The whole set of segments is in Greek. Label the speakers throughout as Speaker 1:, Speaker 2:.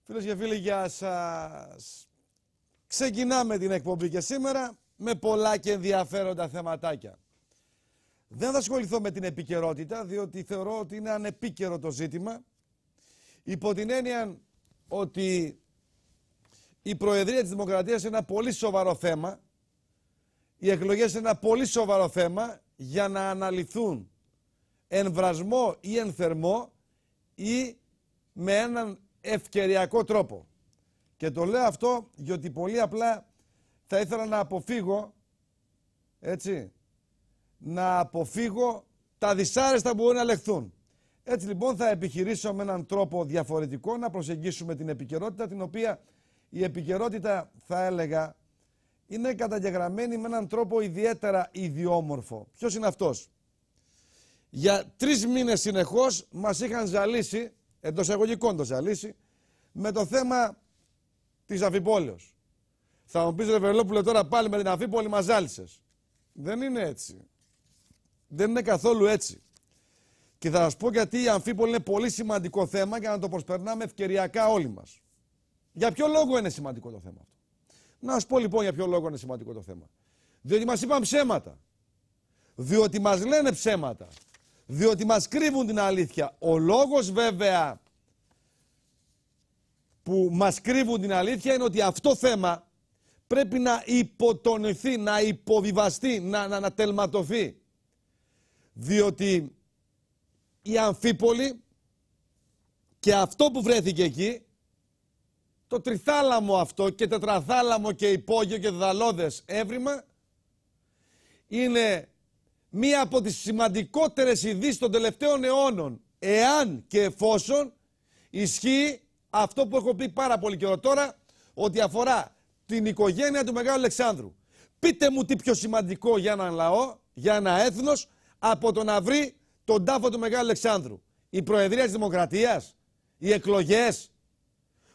Speaker 1: Φίλες και φίλοι, γεια σας. Ξεκινάμε την εκπομπή και σήμερα με πολλά και ενδιαφέροντα θεματάκια. Δεν θα ασχοληθώ με την επικαιρότητα, διότι θεωρώ ότι είναι ανεπίκαιρο το ζήτημα. Υπό την έννοια ότι η Προεδρία της Δημοκρατίας είναι ένα πολύ σοβαρό θέμα. Οι εκλογές είναι ένα πολύ σοβαρό θέμα για να αναλυθούν εν βρασμό ή εν θερμό ή με έναν ευκαιριακό τρόπο. Και το λέω αυτό γιατί πολύ απλά θα ήθελα να αποφύγω, έτσι, να αποφύγω τα δυσάρεστα που μπορεί να λεχθούν. Έτσι λοιπόν θα επιχειρήσω με έναν τρόπο διαφορετικό να προσεγγίσουμε την επικαιρότητα, την οποία η επικαιρότητα θα έλεγα είναι καταγεγραμμένη με έναν τρόπο ιδιαίτερα ιδιόμορφο. Ποιος είναι αυτός? Για 3 μήνες συνεχώς μας είχαν ζαλίσει, εντός εισαγωγικών το ζαλίσει, με το θέμα της Αμφιπόλεως. Θα μου πεις, ρε Βελόπουλε, τώρα πάλι με την Αμφίπολη μας ζάλισες. Δεν είναι έτσι. Δεν είναι καθόλου έτσι. Και θα σας πω γιατί η Αμφίπολη είναι πολύ σημαντικό θέμα για να το προσπερνάμε ευκαιριακά όλοι μας. Για ποιο λόγο είναι σημαντικό το θέμα αυτό? Να σας πω λοιπόν για ποιο λόγο είναι σημαντικό το θέμα. Διότι μας είπαν ψέματα. Διότι μας λένε ψέματα. Διότι μας κρύβουν την αλήθεια. Ο λόγος βέβαια που μας κρύβουν την αλήθεια είναι ότι αυτό θέμα πρέπει να υποτονηθεί, να υποβιβαστεί, να τελματωθεί. Διότι η Αμφίπολη και αυτό που βρέθηκε εκεί, το τριθάλαμο αυτό και τετραθάλαμο και υπόγειο και δαλώδες έβριμα, είναι μία από τις σημαντικότερες ειδήσεις των τελευταίων αιώνων, εάν και εφόσον ισχύει αυτό που έχω πει πάρα πολύ καιρό τώρα, ότι αφορά την οικογένεια του Μεγάλου Αλεξάνδρου. Πείτε μου τι πιο σημαντικό για έναν λαό, για ένα έθνος, από το να βρει τον τάφο του Μεγάλου Αλεξάνδρου. Η Προεδρία της Δημοκρατίας, οι εκλογές.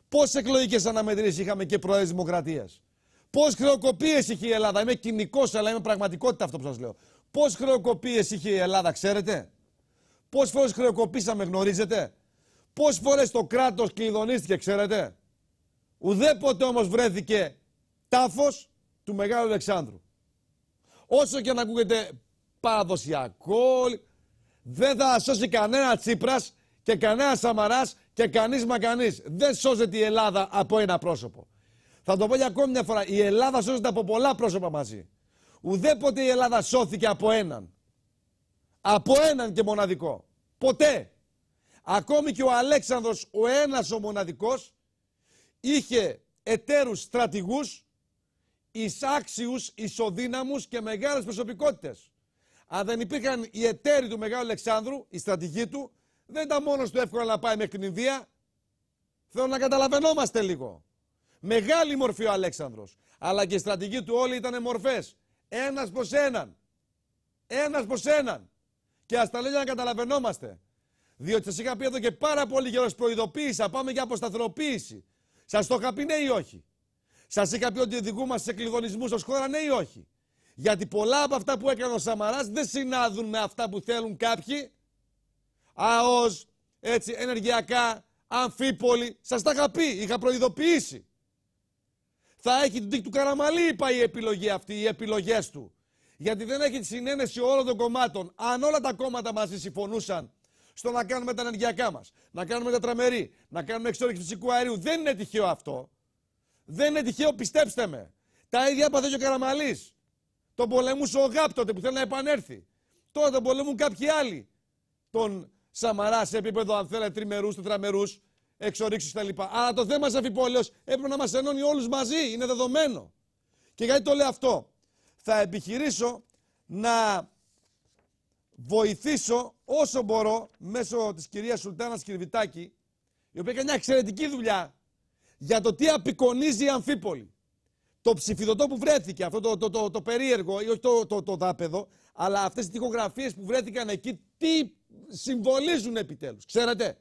Speaker 1: Πόσες εκλογικές αναμετρήσεις είχαμε και Προεδρία της Δημοκρατίας? Πόσες χρεοκοπίες είχε η Ελλάδα? Είμαι κοινικός, αλλά είμαι πραγματικότητα αυτό που σας λέω. Πόσες χρεοκοπίες είχε η Ελλάδα, ξέρετε? Πόσες φορές χρεοκοπήσαμε, γνωρίζετε? Πόσες φορές το κράτος κλειδονίστηκε, ξέρετε? Ουδέποτε όμως βρέθηκε τάφος του Μεγάλου Αλεξάνδρου. Όσο και να ακούγεται παραδοσιακό, δεν θα σώσει κανένα Τσίπρας και κανένα Σαμαράς και κανείς μα κανείς. Δεν σώζεται η Ελλάδα από ένα πρόσωπο. Θα το πω για ακόμη μια φορά. Η Ελλάδα σώζεται από πολλά πρόσωπα μαζί. Ουδέποτε η Ελλάδα σώθηκε από έναν. Από έναν και μοναδικό. Ποτέ. Ακόμη και ο Αλέξανδρος, ο ένας ο μοναδικός, είχε εταίρους στρατηγούς, εισάξιους, ισοδύναμους και μεγάλες προσωπικότητες. Αν δεν υπήρχαν οι εταίροι του Μεγάλου Αλεξάνδρου, οι στρατηγοί του, δεν ήταν μόνος του εύκολο να πάει μέχρι την Ινδία. Θέλω να καταλαβαίνόμαστε λίγο. Μεγάλη μορφή ο Αλέξανδρος. Αλλά και οι στρατηγοί του όλοι ήταν μορφές. Ένας προς έναν. Ένας προς έναν. Και ας τα λέω για να καταλαβαίνόμαστε. Διότι σας είχα πει εδώ και πάρα πολύ καιρό, προειδοποίησα, πάμε για αποσταθεροποίηση. Σας το είχα πει, ναι ή όχι? Σας είχα πει ότι οδηγούμαστε σε κλειδονισμούς ως χώρα, ναι ή όχι? Γιατί πολλά από αυτά που έκανε ο Σαμαράς δεν συνάδουν με αυτά που θέλουν κάποιοι. ΑΟΣ, έτσι, ενεργειακά, Αμφίπολη. Σας τα είχα πει, είχα προειδοποιήσει. Θα έχει την τύχη του Καραμαλή, είπα, η επιλογή αυτή, οι επιλογές του. Γιατί δεν έχει τη συνένεση όλων των κομμάτων. Αν όλα τα κόμματα μαζί συμφωνούσαν στο να κάνουμε τα ενεργειακά μας, να κάνουμε τα τραμερή, να κάνουμε εξόρυξη φυσικού αερίου, δεν είναι τυχαίο αυτό. Δεν είναι τυχαίο, πιστέψτε με. Τα ίδια έπαθε και ο Καραμαλής. Τον πολεμούσε ο ΓΑΠ τότε που θέλει να επανέλθει. Τώρα τον πολεμούν κάποιοι άλλοι. Τον Σαμαρά σε επίπεδο, αν θέλετε, τριμερούς, τετραμερούς, εξορίξεις κτλ. Αλλά το θέμα της Αμφιπόλεως έπρεπε να μας ενώνει όλους μαζί. Είναι δεδομένο. Και γιατί το λέω αυτό? Θα επιχειρήσω να βοηθήσω όσο μπορώ μέσω της κυρίας Σουλτάνας Κυρβιτάκη, η οποία έκανε μια εξαιρετική δουλειά για το τι απεικονίζει η Αμφίπολη. Το ψηφιδωτό που βρέθηκε, αυτό το περίεργο, ή όχι το δάπεδο, αλλά αυτές τις τοιχογραφίες που βρέθηκαν εκεί, τι συμβολίζουν επιτέλους, ξέρετε?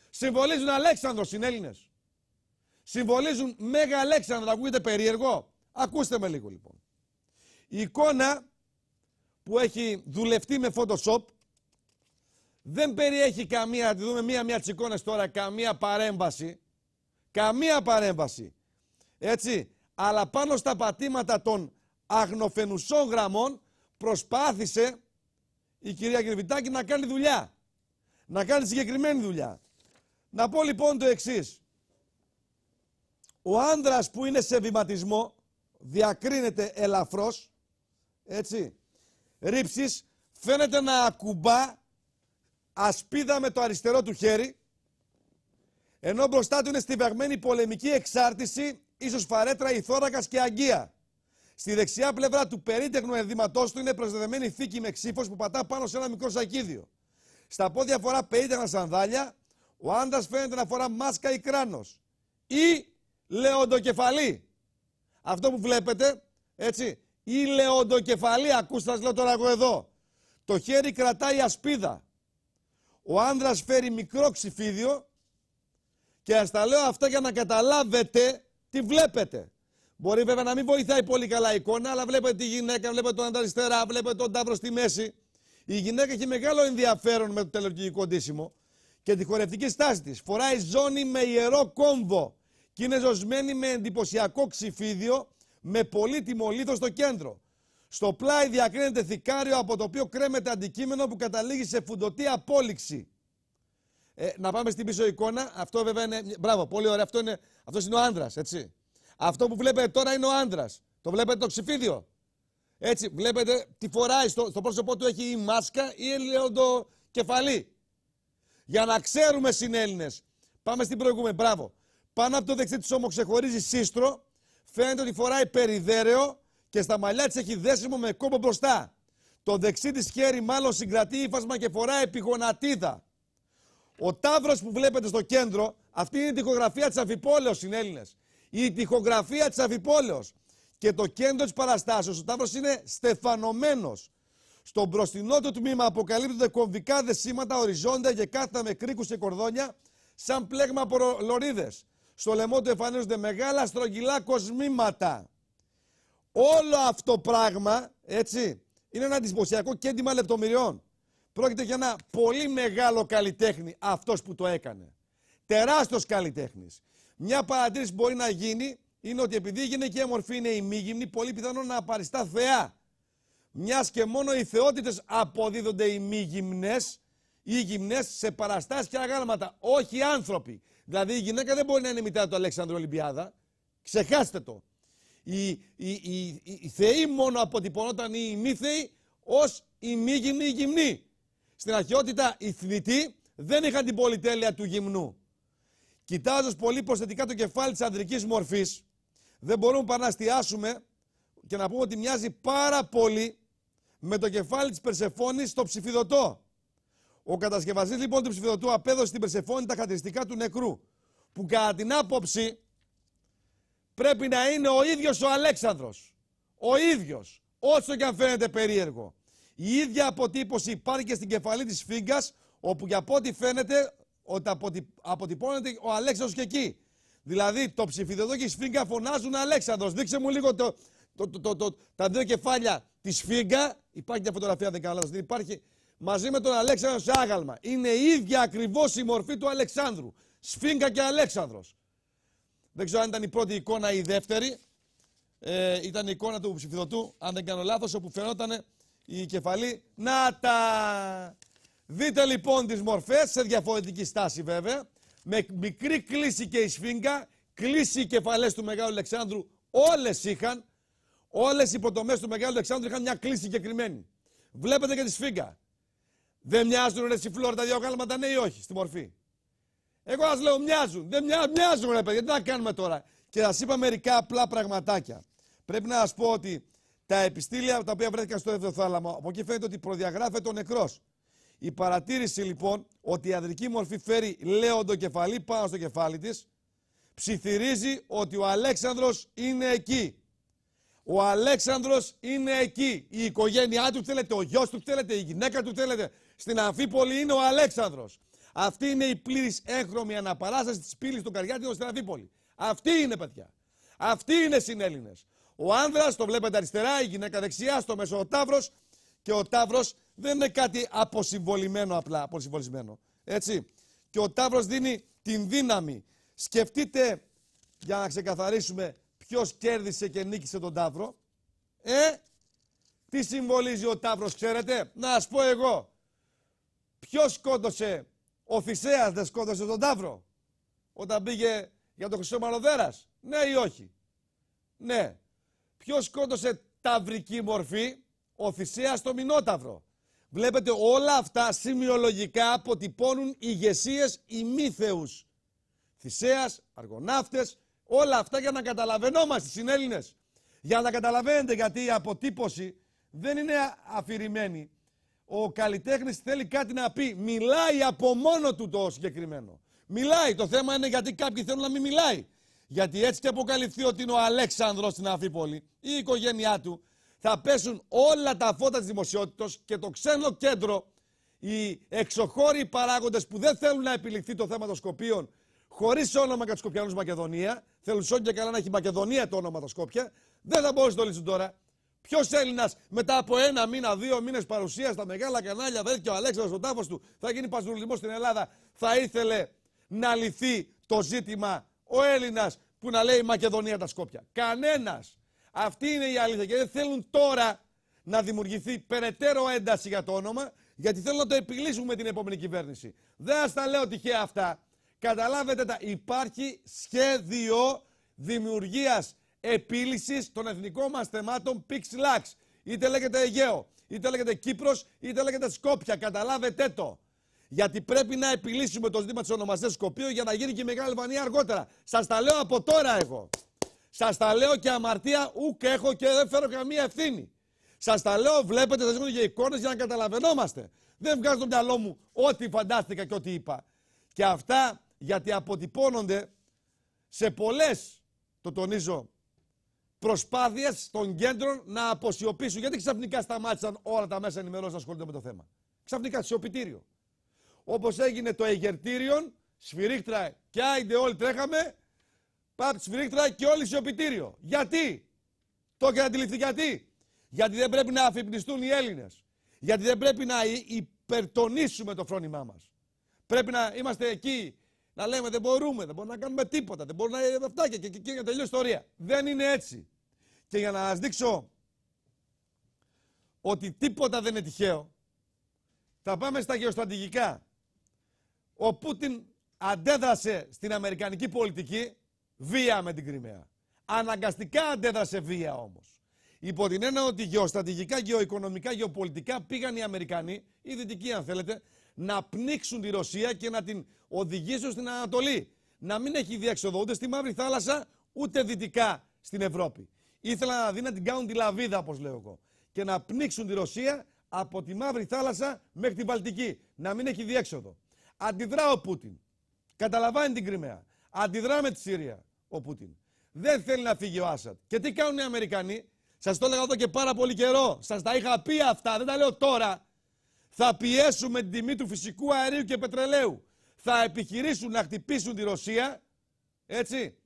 Speaker 1: Συμβολίζουν Αλέξανδρο συνέλληνες. Συμβολίζουν Μέγα Αλέξανδρο, θα ακούγεται περίεργο? Ακούστε με λίγο λοιπόν. Η εικόνα που έχει δουλευτεί με Photoshop δεν περιέχει καμία, να τη δούμε μία-μία τις εικόνες τώρα, καμία παρέμβαση Καμία παρέμβαση. Έτσι. Αλλά πάνω στα πατήματα των αγνοφενουσών γραμμών προσπάθησε η κυρία Κυρβιτάκη να κάνει δουλειά. Να κάνει συγκεκριμένη δουλειά. Να πω λοιπόν το εξής. Ο άνδρας που είναι σε βηματισμό διακρίνεται ελαφρώς, έτσι, ρήψης, φαίνεται να ακουμπά ασπίδα με το αριστερό του χέρι, ενώ μπροστά του είναι στιβαγμένη πολεμική εξάρτηση, ίσως φαρέτρα ή θώρακας και αγκία. Στη δεξιά πλευρά του περίτεχνου ενδύματός του είναι προσδεδεμένη θήκη με ξύφος που πατά πάνω σε ένα μικρό σακίδιο. Στα πόδια φορά περίτεχνα σανδάλια, ο άντρας φαίνεται να φορά μάσκα ή κράνος ή λεοντοκεφαλή. Αυτό που βλέπετε, έτσι, ή λεοντοκεφαλή, ακούστε σας λέω τώρα εγώ εδώ. Το χέρι κρατάει ασπίδα. Ο άνδρας φέρει μικρό ξυφίδιο και ας τα λέω αυτά για να καταλάβετε τι βλέπετε. Μπορεί βέβαια να μην βοηθάει πολύ καλά η εικόνα, αλλά βλέπετε τη γυναίκα, βλέπετε τον άντρα αριστερά, βλέπετε τον ταύρο στη μέση. Η γυναίκα έχει μεγάλο ενδιαφέρον με το τελετουργικό ντύσιμο και τη χορευτική στάση της. Φοράει ζώνη με ιερό κόμβο και είναι ζωσμένη με εντυπωσιακό ξυφίδιο με πολύτιμο λίθο στο κέντρο. Στο πλάι διακρίνεται θικάριο από το οποίο κρέμεται αντικείμενο που καταλήγει σε φουντωτή απόλυξη. Να πάμε στην πίσω εικόνα. Αυτό βέβαια είναι. Μπράβο, πολύ ωραία. Αυτός είναι ο άντρας, έτσι. Αυτό που βλέπετε τώρα είναι ο άντρας. Το βλέπετε το ξυφίδιο. Έτσι, βλέπετε τι φοράει στο πρόσωπό του, έχει ή μάσκα ή λεοντοκεφαλή. Για να ξέρουμε συνέλληνες. Πάμε στην προηγούμενη. Μπράβο. Πάνω από το δεξί της ώμο ξεχωρίζει σύστρο. Φαίνεται ότι φοράει περιδέρεο και στα μαλλιά της έχει δέσιμο με κόμπο μπροστά. Το δεξί της χέρι μάλλον συγκρατεί ύφασμα και φοράει επιγονατίδα. Ο ταύρος που βλέπετε στο κέντρο, αυτή είναι η τοιχογραφία της Αμφιπόλεως, συνέλληνες. Η τοιχογραφία της Αμφιπόλεως. Και το κέντρο της παραστάσεως, ο ταύρος είναι στεφανωμένος. Στο μπροστινό του τμήμα αποκαλύπτονται κομβικά δεσίματα οριζόντια και κάθετα με κρίκους και κορδόνια, σαν πλέγμα από λωρίδες. Στο λαιμό του εμφανίζονται μεγάλα στρογγυλά κοσμήματα. Όλο αυτό πράγμα, έτσι, είναι ένα εντυπωσιακό κέντημα λεπτομεριών. Πρόκειται για ένα πολύ μεγάλο καλλιτέχνη αυτός που το έκανε. Τεράστιος καλλιτέχνης. Μια παρατήρηση που μπορεί να γίνει είναι ότι επειδή η γυναικεία μορφή είναι ημίγυμνη, πολύ πιθανό να απαριστά θεά. Μιας και μόνο οι θεότητες αποδίδονται ημίγυμνες ή γυμνές σε παραστάσεις και αγάλματα, όχι οι άνθρωποι. Δηλαδή η γυναίκα δεν μπορεί να είναι η μητέρα του Αλέξανδρου Ολυμπιάδα. Ξεχάστε το. Οι θεοί μόνο αποτυπωνόταν οι ημίθεοι ως ημίγυμνοι ή γυμνοί. Στην αρχαιότητα οι θνητοί δεν είχαν την πολυτέλεια του γυμνού. Κοιτάζοντας πολύ προσθετικά το κεφάλι της ανδρικής μορφής, δεν μπορούμε παρά να εστιάσουμε και να πούμε ότι μοιάζει πάρα πολύ με το κεφάλι της Περσεφόνης στο Ψηφιδωτό. Ο κατασκευαστής λοιπόν του Ψηφιδωτού απέδωσε στην Περσεφόνη τα χαρακτηριστικά του νεκρού, που κατά την άποψη πρέπει να είναι ο ίδιος ο Αλέξανδρος. Ο ίδιος, όσο και αν φαίνεται περίεργο. Η ίδια αποτύπωση υπάρχει και στην κεφαλή της Σφίγγας, όπου για από ό,τι φαίνεται ότι αποτυπώνεται ο Αλέξανδρος και εκεί. Δηλαδή το Ψηφιδωτό και η Σφίγγα φωνάζουν Αλέξανδρος. Δείξε μου λίγο τα δύο κεφάλια τη Σφίγγα. Υπάρχει μια φωτογραφία, δεν κάνω λάθος. Υπάρχει μαζί με τον Αλέξανδρο σε άγαλμα. Είναι η ίδια ακριβώς η μορφή του Αλεξάνδρου. Σφίγγα και Αλέξανδρος. Δεν ξέρω αν ήταν η πρώτη εικόνα ή η δεύτερη. Ήταν η εικόνα του Ψηφιδωτού, αν δεν κάνω λάθος, όπου φαινόταν η κεφαλή. Να τα! Δείτε λοιπόν τις μορφές, σε διαφορετική στάση βέβαια. Με μικρή κλίση και η Σφίγγα, κλίση οι κεφαλές του Μεγάλου Αλεξάνδρου, όλες είχαν. Όλες οι υποτομές του Μεγάλου Αλεξάνδρου είχαν μια κλίση συγκεκριμένη. Βλέπετε και τη Σφίγγα. Δεν μοιάζουν ρε Σιφλόρ τα δύο γάλματα, ναι ή όχι, στη μορφή. Εγώ σας λέω μοιάζουν. Δεν μοιάζουν ρε παιδιά, τι να κάνουμε τώρα. Και σας είπα μερικά απλά πραγματάκια. Πρέπει να σας πω ότι τα επιστήλια τα οποία βρέθηκαν στο δεύτερο θάλαμο, από εκεί φαίνεται ότι προδιαγράφεται ο νεκρός. Η παρατήρηση λοιπόν ότι η ανδρική μορφή φέρει λέοντοκεφαλή πάνω στο κεφάλι της, ψιθυρίζει ότι ο Αλέξανδρος είναι εκεί. Ο Αλέξανδρος είναι εκεί. Η οικογένειά του θέλετε, ο γιος του θέλετε, η γυναίκα του θέλετε. Στην Αμφίπολη είναι ο Αλέξανδρος. Αυτή είναι η πλήρης έγχρωμη αναπαράσταση της πύλης του Καριάτινου στην Αμφίπολη. Αυτή είναι παιδιά. Αυτοί είναι συνέλληνες. Ο άνδρας, το βλέπετε αριστερά, η γυναίκα δεξιά, στο μέσο ο ταύρος. Και ο ταύρος δεν είναι κάτι αποσυμβολημένο απλά, αποσυμβολισμένο. Έτσι. Και ο ταύρος δίνει την δύναμη Σκεφτείτε, για να ξεκαθαρίσουμε, ποιος κέρδισε και νίκησε τον Ταύρο. Τι συμβολίζει ο Ταύρος, ξέρετε? Να σας πω εγώ. Ποιος σκότωσε? Ο Θησέας δεν σκότωσε τον Ταύρο όταν πήγε για το Χρυσό Μανοδέρας? Ναι ή όχι? Ναι. Ποιος σκότωσε ταυρική μορφή? Ο Θησέας το Μηνόταυρο. Βλέπετε, όλα αυτά σημειολογικά αποτυπώνουν ηγεσίες ημίθεους. Θησέας, αργοναύτες, όλα αυτά για να καταλαβαίνόμαστε συνέλληνες. Για να καταλαβαίνετε, γιατί η αποτύπωση δεν είναι αφηρημένη. Ο καλλιτέχνης θέλει κάτι να πει. Μιλάει από μόνο του το συγκεκριμένο. Μιλάει. Το θέμα είναι γιατί κάποιοι θέλουν να μην μιλάει. Γιατί έτσι και αποκαλυφθεί ότι είναι ο Αλέξανδρος στην Αμφίπολη ή η οικογένειά του, θα πέσουν όλα τα φώτα της δημοσιότητας και το ξένο κέντρο, οι εξωχώροι παράγοντες που δεν θέλουν να επιληφθεί το θέμα των Σκοπίων, χωρίς όνομα για τους Σκοπιανούς Μακεδονία, θέλουν σ' και καλά να έχει Μακεδονία το όνομα τα Σκόπια, δεν θα μπορούν να το λύσουν τώρα. Ποιος Έλληνας μετά από 1 μήνα, 2 μήνες παρουσία στα μεγάλα κανάλια, βέβαια και ο Αλέξανδρος ο τάφος του θα γίνει παζουρλισμός στην Ελλάδα, θα ήθελε να λυθεί το ζήτημα ο Έλληνας που να λέει Μακεδονία τα Σκόπια? Κανένας. Αυτή είναι η αλήθεια και δεν θέλουν τώρα να δημιουργηθεί περαιτέρω ένταση για το όνομα, γιατί θέλουν να το επιλύσουν με την επόμενη κυβέρνηση. Δεν σας τα λέω τυχαία αυτά. Καταλάβετε τα. Υπάρχει σχέδιο δημιουργίας επίλυσης των εθνικών μας θεμάτων Πix-Lax. Είτε λέγεται Αιγαίο, είτε λέγεται Κύπρος, είτε λέγεται Σκόπια. Καταλάβετε το. Γιατί πρέπει να επιλύσουμε το ζήτημα της ονομασίας Σκοπίου για να γίνει και η Μεγάλη Αλβανία αργότερα. Σας τα λέω από τώρα εγώ. Σας τα λέω και αμαρτία ούκ έχω και δεν φέρω καμία ευθύνη. Σας τα λέω, βλέπετε, σας δίνω και εικόνες για να καταλαβαίνόμαστε. Δεν βγάζω το μυαλό μου ό,τι φαντάστηκα και ό,τι είπα. Και αυτά γιατί αποτυπώνονται σε πολλές, το τονίζω, προσπάθειες των κέντρων να αποσιωπήσουν. Γιατί ξαφνικά σταμάτησαν όλα τα μέσα ενημερώσεις να ασχολούνται με το θέμα? Ξαφνικά σιωπητήριο. Όπως έγινε το Αιγερτήριον, σφυρίχτρα και άιντε όλοι τρέχαμε, πάμε σφυρίχτρα και όλοι σιωπητήριο. Γιατί? Το έχετε αντιληφθεί γιατί? Γιατί δεν πρέπει να αφυπνιστούν οι Έλληνες. Γιατί δεν πρέπει να υπερτονίσουμε το φρόνημά μας. Πρέπει να είμαστε εκεί, να λέμε δεν μπορούμε να κάνουμε τίποτα, δεν μπορούμε να αυτά και να τελειώσει η ιστορία. Δεν είναι έτσι. Και για να σας δείξω ότι τίποτα δεν είναι τυχαίο, θα πάμε στα γεωστρατηγικά. Ο Πούτιν αντέδρασε στην αμερικανική πολιτική βία με την Κριμαία. Αναγκαστικά αντέδρασε βία όμως. Υπό την έννοια ότι γεωστρατηγικά, γεωοικονομικά, γεωπολιτικά πήγαν οι Αμερικανοί, οι Δυτικοί αν θέλετε, να πνίξουν τη Ρωσία και να την οδηγήσουν στην Ανατολή. Να μην έχει διέξοδο ούτε στη Μαύρη Θάλασσα, ούτε δυτικά στην Ευρώπη. Ήθελαν να την κάνουν τη λαβίδα, όπως λέω εγώ. Και να πνίξουν τη Ρωσία από τη Μαύρη Θάλασσα μέχρι την Βαλτική. Να μην έχει διέξοδο. Αντιδρά ο Πούτιν. Καταλαβαίνει την Κριμαία. Αντιδρά με τη Συρία ο Πούτιν. Δεν θέλει να φύγει ο Άσαντ. Και τι κάνουν οι Αμερικανοί? Σας το έλεγα εδώ και πάρα πολύ καιρό. Σας τα είχα πει αυτά, δεν τα λέω τώρα. Θα πιέσουμε την τιμή του φυσικού αερίου και πετρελαίου. Θα επιχειρήσουν να χτυπήσουν τη Ρωσία, έτσι,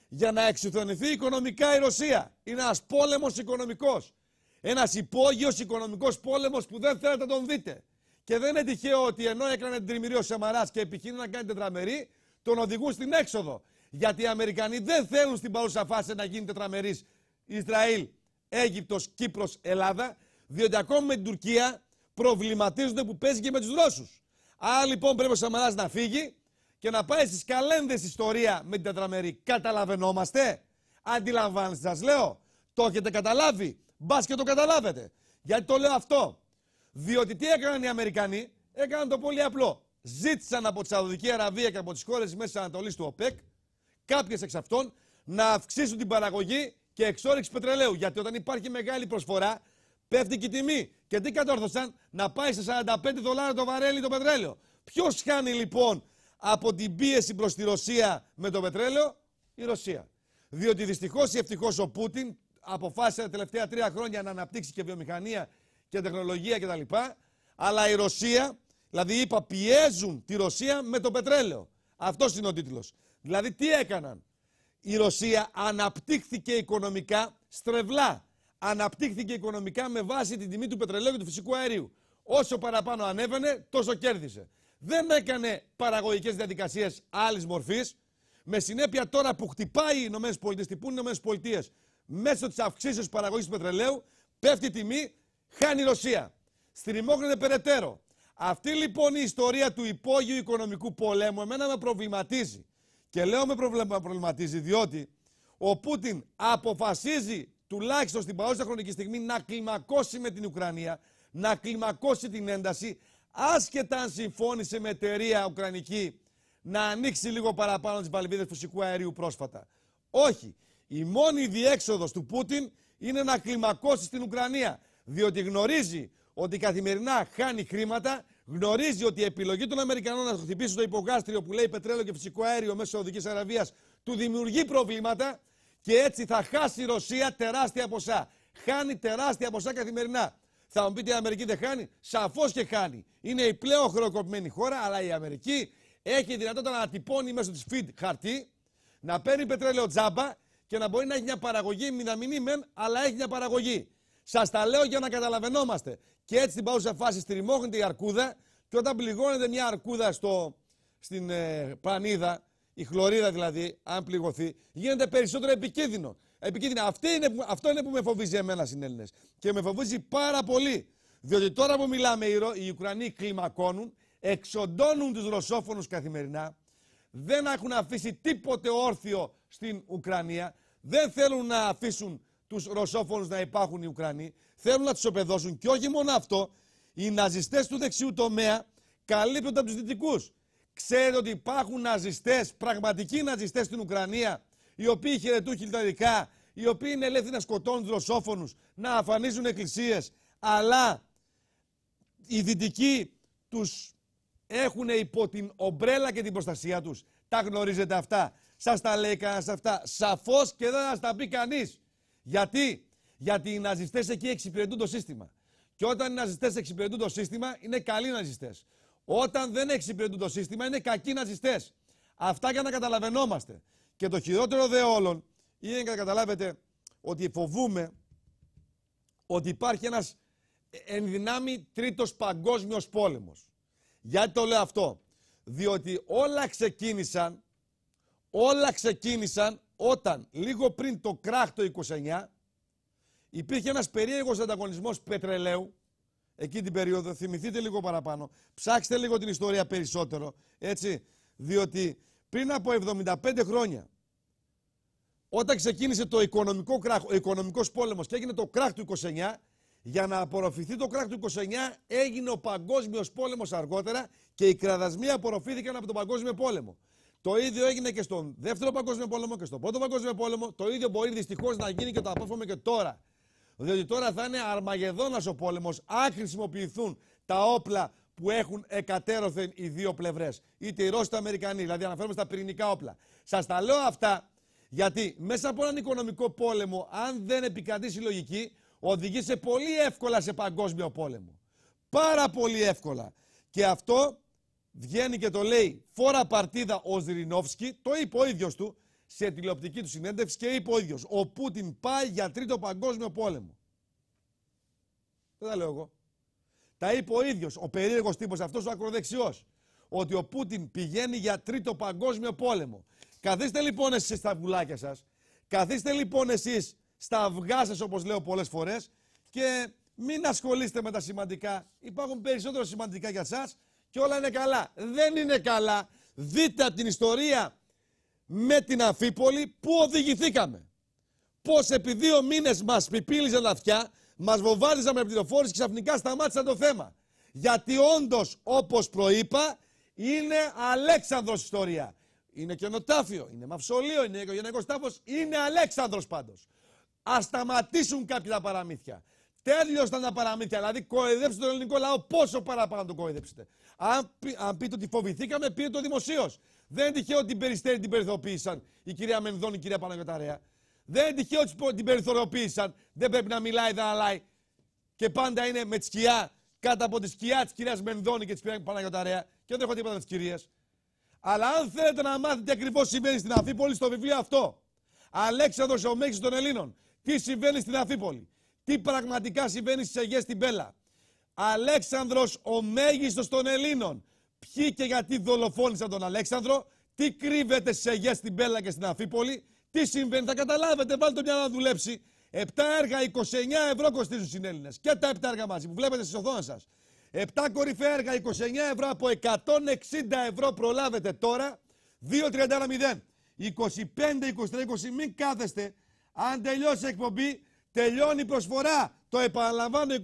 Speaker 1: για να εξουθενηθεί οικονομικά η Ρωσία. Είναι ένας πόλεμος οικονομικός. Ένας υπόγειος οικονομικός πόλεμος που δεν θέλετε να τον δείτε. Και δεν είναι τυχαίο ότι ενώ έκανε την τριμηρή ο Σαμαράς και επιχειρεί να κάνει τετραμερή, τον οδηγούν στην έξοδο. Γιατί οι Αμερικανοί δεν θέλουν στην παρούσα φάση να γίνει τετραμερής Ισραήλ, Αίγυπτος, Κύπρος, Ελλάδα, διότι ακόμη με την Τουρκία προβληματίζονται που παίζει και με τους Ρώσους. Άρα λοιπόν πρέπει ο Σαμαράς να φύγει και να πάει στις καλένδες ιστορία με την τετραμερή. Καταλαβαίνόμαστε? Αντιλαμβάνεστε, σας λέω? Το έχετε καταλάβει? Μπας και το καταλάβετε. Γιατί το λέω αυτό? Διότι τι έκαναν οι Αμερικανοί? Έκαναν το πολύ απλό. Ζήτησαν από τη Σαουδική Αραβία και από τις χώρες της Μέσης Ανατολής του ΟΠΕΚ, κάποιες εξ αυτών, να αυξήσουν την παραγωγή και εξόρυξη πετρελαίου. Γιατί όταν υπάρχει μεγάλη προσφορά, πέφτει και η τιμή. Και τι κατόρθωσαν? Να πάει σε $45 το βαρέλι το πετρέλαιο. Ποιος χάνει λοιπόν από την πίεση προς τη Ρωσία με το πετρέλαιο? Η Ρωσία. Διότι δυστυχώς ή ευτυχώς ο Πούτιν αποφάσισε τα τελευταία 3 χρόνια να αναπτύξει και βιομηχανία και τεχνολογία κτλ. Αλλά η Ρωσία, δηλαδή είπα, πιέζουν τη Ρωσία με το πετρέλαιο. Αυτός είναι ο τίτλος. Δηλαδή τι έκαναν? Η Ρωσία αναπτύχθηκε οικονομικά στρεβλά. Αναπτύχθηκε οικονομικά με βάση την τιμή του πετρελαίου και του φυσικού αερίου. Όσο παραπάνω ανέβαινε, τόσο κέρδισε. Δεν έκανε παραγωγικές διαδικασίες άλλης μορφής. Με συνέπεια τώρα που χτυπάει οι ΗΠΑ, χτυπούν οι ΗΠΑ μέσω της αυξήσεως παραγωγής του πετρελαίου, πέφτει η τιμή, χάνει η Ρωσία. Στριμώχνεται περαιτέρω. Αυτή λοιπόν η ιστορία του υπόγειου οικονομικού πολέμου εμένα με προβληματίζει. Και λέω με προβληματίζει διότι ο Πούτιν αποφασίζει τουλάχιστον στην παρούσα χρονική στιγμή να κλιμακώσει με την Ουκρανία, να κλιμακώσει την ένταση, άσχετα αν συμφώνησε με εταιρεία ουκρανική να ανοίξει λίγο παραπάνω τις βαλβίδες φυσικού αερίου πρόσφατα. Όχι. Η μόνη διέξοδος του Πούτιν είναι να κλιμακώσει στην Ουκρανία. Διότι γνωρίζει ότι καθημερινά χάνει χρήματα, γνωρίζει ότι η επιλογή των Αμερικανών να χτυπήσει το υπογάστριο που λέει πετρέλαιο και φυσικό αέριο μέσω Σαουδικής Αραβίας του δημιουργεί προβλήματα και έτσι θα χάσει η Ρωσία τεράστια ποσά. Χάνει τεράστια ποσά καθημερινά. Θα μου πείτε η Αμερική δεν χάνει. Σαφώς και χάνει. Είναι η πλέον χρεοκοπημένη χώρα, αλλά η Αμερική έχει δυνατότητα να τυπώνει μέσω της feed χαρτί, να παίρνει πετρέλαιο τζάμπα και να μπορεί να έχει μια παραγωγή μηδαμινή μεν, αλλά έχει μια παραγωγή. Σας τα λέω για να καταλαβαίνόμαστε. Και έτσι στην παρούσα φάση στριμώχνεται η αρκούδα και όταν πληγώνεται μια αρκούδα στην πανίδα, η χλωρίδα δηλαδή, αν πληγωθεί, γίνεται περισσότερο επικίνδυνο. Αυτό είναι που με φοβίζει εμένα, συνέλληνες. Και με φοβίζει πάρα πολύ. Διότι τώρα που μιλάμε, οι Ουκρανοί κλιμακώνουν, εξοντώνουν τους ρωσόφωνους καθημερινά, δεν έχουν αφήσει τίποτε όρθιο στην Ουκρανία, δεν θέλουν να αφήσουν τους ρωσόφωνους να υπάρχουν οι Ουκρανοί, θέλουν να τους οπεδώσουν και όχι μόνο αυτό, οι ναζιστές του δεξιού τομέα καλύπτονται από τους δυτικούς. Ξέρετε ότι υπάρχουν ναζιστές, πραγματικοί ναζιστές στην Ουκρανία, οι οποίοι χαιρετούν χιλιαρικά, οι οποίοι είναι ελεύθεροι να σκοτώνουν τους ρωσόφωνους, να αφανίζουν εκκλησίες, αλλά οι δυτικοί τους έχουν υπό την ομπρέλα και την προστασία τους. Τα γνωρίζετε αυτά. Σας τα λέει κανένας αυτά. Σαφώς και δεν θα τα πει κανείς. Γιατί? Γιατί οι ναζιστές εκεί εξυπηρετούν το σύστημα. Και όταν οι ναζιστές εξυπηρετούν το σύστημα, είναι καλοί ναζιστές. Όταν δεν εξυπηρετούν το σύστημα, είναι κακοί ναζιστές. Αυτά για να καταλαβαίνόμαστε. Και το χειρότερο δε όλων είναι να καταλάβετε ότι φοβούμε ότι υπάρχει ένας ενδυνάμει τρίτος παγκόσμιος πόλεμος. Γιατί το λέω αυτό? Διότι όλα ξεκίνησαν όταν λίγο πριν το κράχ το 29 υπήρχε ένας περίεργος ανταγωνισμός πετρελαίου εκεί την περίοδο, θυμηθείτε λίγο παραπάνω, ψάξτε λίγο την ιστορία περισσότερο, έτσι, διότι πριν από 75 χρόνια όταν ξεκίνησε το οικονομικό κράχ, ο οικονομικός πόλεμος και έγινε το κράχ του 29, για να απορροφηθεί το κράχ του 29 έγινε ο παγκόσμιος πόλεμος αργότερα και οι κραδασμοί απορροφήθηκαν από τον παγκόσμιο πόλεμο. Το ίδιο έγινε και στον δεύτερο παγκόσμιο πόλεμο και στον πρώτο παγκόσμιο πόλεμο. Το ίδιο μπορεί δυστυχώς να γίνει και το απέφαμε και τώρα. Διότι τώρα θα είναι αρμαγεδόνας ο πόλεμος αν χρησιμοποιηθούν τα όπλα που έχουν εκατέρωθεν οι δύο πλευρές. Είτε οι Ρώσοι είτε οι Αμερικανοί. Δηλαδή αναφέρομαι στα πυρηνικά όπλα. Σας τα λέω αυτά γιατί μέσα από έναν οικονομικό πόλεμο, αν δεν επικρατήσει λογική, οδηγεί σε πολύ εύκολα σε παγκόσμιο πόλεμο. Πάρα πολύ εύκολα. Και αυτό βγαίνει και το λέει φόρα παρτίδα ο Ζιρινόφσκι, το είπε ο ίδιος του σε τηλεοπτική του συνέντευξη και είπε ο ίδιος: ο Πούτιν πάει για τρίτο παγκόσμιο πόλεμο. Δεν τα λέω εγώ. Τα είπε ο ίδιος, ο περίεργος τύπος αυτός, ο ακροδεξιός, ότι ο Πούτιν πηγαίνει για τρίτο παγκόσμιο πόλεμο. Καθίστε λοιπόν εσείς στα βουλάκια σας, καθίστε λοιπόν εσείς στα αυγά σας, όπως λέω πολλές φορές, και μην ασχολείστε με τα σημαντικά. Υπάρχουν περισσότερο σημαντικά για σας και όλα είναι καλά. Δεν είναι καλά. Δείτε από την ιστορία με την Αμφίπολη που οδηγηθήκαμε. Πώς επί 2 μήνες μας πιπίλιζαν τα αυτιά, μας βομβάρδιζαν με πληροφόρηση και ξαφνικά σταμάτησαν το θέμα. Γιατί όντως, όπως προείπα, είναι Αλέξανδρος ιστορία. Είναι καινοτάφιο, είναι μαυσολείο, είναι οικογενειακός τάφος, είναι Αλέξανδρος πάντως. Ας σταματήσουν κάποια τα παραμύθια. Τέλειωσαν τα παραμύθια. Δηλαδή, κοροϊδέψτε τον ελληνικό λαό πόσο παραπάνω τον κοροϊδέψετε. Αν πείτε ότι φοβηθήκαμε, πείτε το δημοσίως. Δεν είναι τυχαίο ότι την Περιστέρη την περιθωριοποίησαν η κυρία Μενδώνη, η κυρία Παναγιωταρέα. Δεν είναι τυχαίο ότι την περιθωριοποίησαν. Δεν πρέπει να μιλάει, δεν αλάει. Και πάντα είναι με τη σκιά, κάτω από τη σκιά τη κυρία Μενδώνη και τη κυρία Παναγιωταρέα. Και δεν έχω τίποτα με τι κυρίε. Αλλά αν θέλετε να μάθετε τι ακριβώς συμβαίνει στην Αμφίπολη, στο βιβλίο αυτό, Αλέξανδρος ο Μέγιστος των Ελλήνων, τι συμβαίνει στην Αμφίπολη, τι πραγματικά συμβαίνει στις Αιγαίες στην Πέλα. Αλέξανδρος ο Μέγιστος των Ελλήνων. Ποιοι και γιατί δολοφόνησαν τον Αλέξανδρο, τι κρύβεται στις Αιγαίες, στην Πέλα και στην Αμφίπολη, τι συμβαίνει, θα καταλάβετε, βάλτε το μυαλό να δουλέψει. 7 έργα 29 ευρώ κοστίζουν στους Έλληνες. Και τα 7 έργα μαζί που βλέπετε στις οθόνες σας. 7 κορυφαία έργα 29 ευρώ από 160 ευρώ προλάβετε τώρα. 2-31-0. 25-23-20, μην κάθεστε. Αν τελειώσει η εκπομπή, τελειώνει η προσφορά. Το επαναλαμβάνω, 29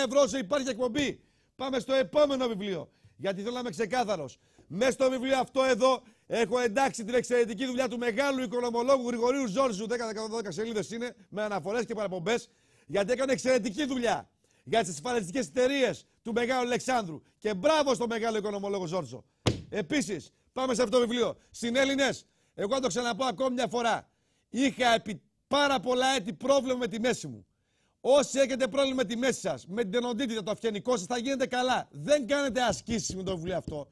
Speaker 1: ευρώ όσο υπάρχει εκπομπή. Πάμε στο επόμενο βιβλίο. Γιατί θέλω να είμαι ξεκάθαρος. Μέσα στο βιβλίο αυτό εδώ έχω εντάξει την εξαιρετική δουλειά του μεγάλου οικονομολόγου Γρηγορίου Ζόρζου. 10-12 σελίδες είναι, με αναφορές και παραπομπές. Γιατί έκανε εξαιρετική δουλειά για τις ασφαλιστικές εταιρείες του μεγάλου Αλεξάνδρου. Και μπράβο στο μεγάλο οικονομολόγο Ζόρζο. Επίσης, πάμε σε αυτό το βιβλίο. Συνέλληνες, εγώ θα το ξαναπώ ακόμη μια φορά. Είχα επί πάρα πολλά έτη πρόβλημα με τη μέση μου. Όσοι έχετε πρόβλημα με τη μέση σας, με την τενοντίτιδα, το αυγενικό σας, θα γίνετε καλά. Δεν κάνετε ασκήσεις με το βιβλίο αυτό.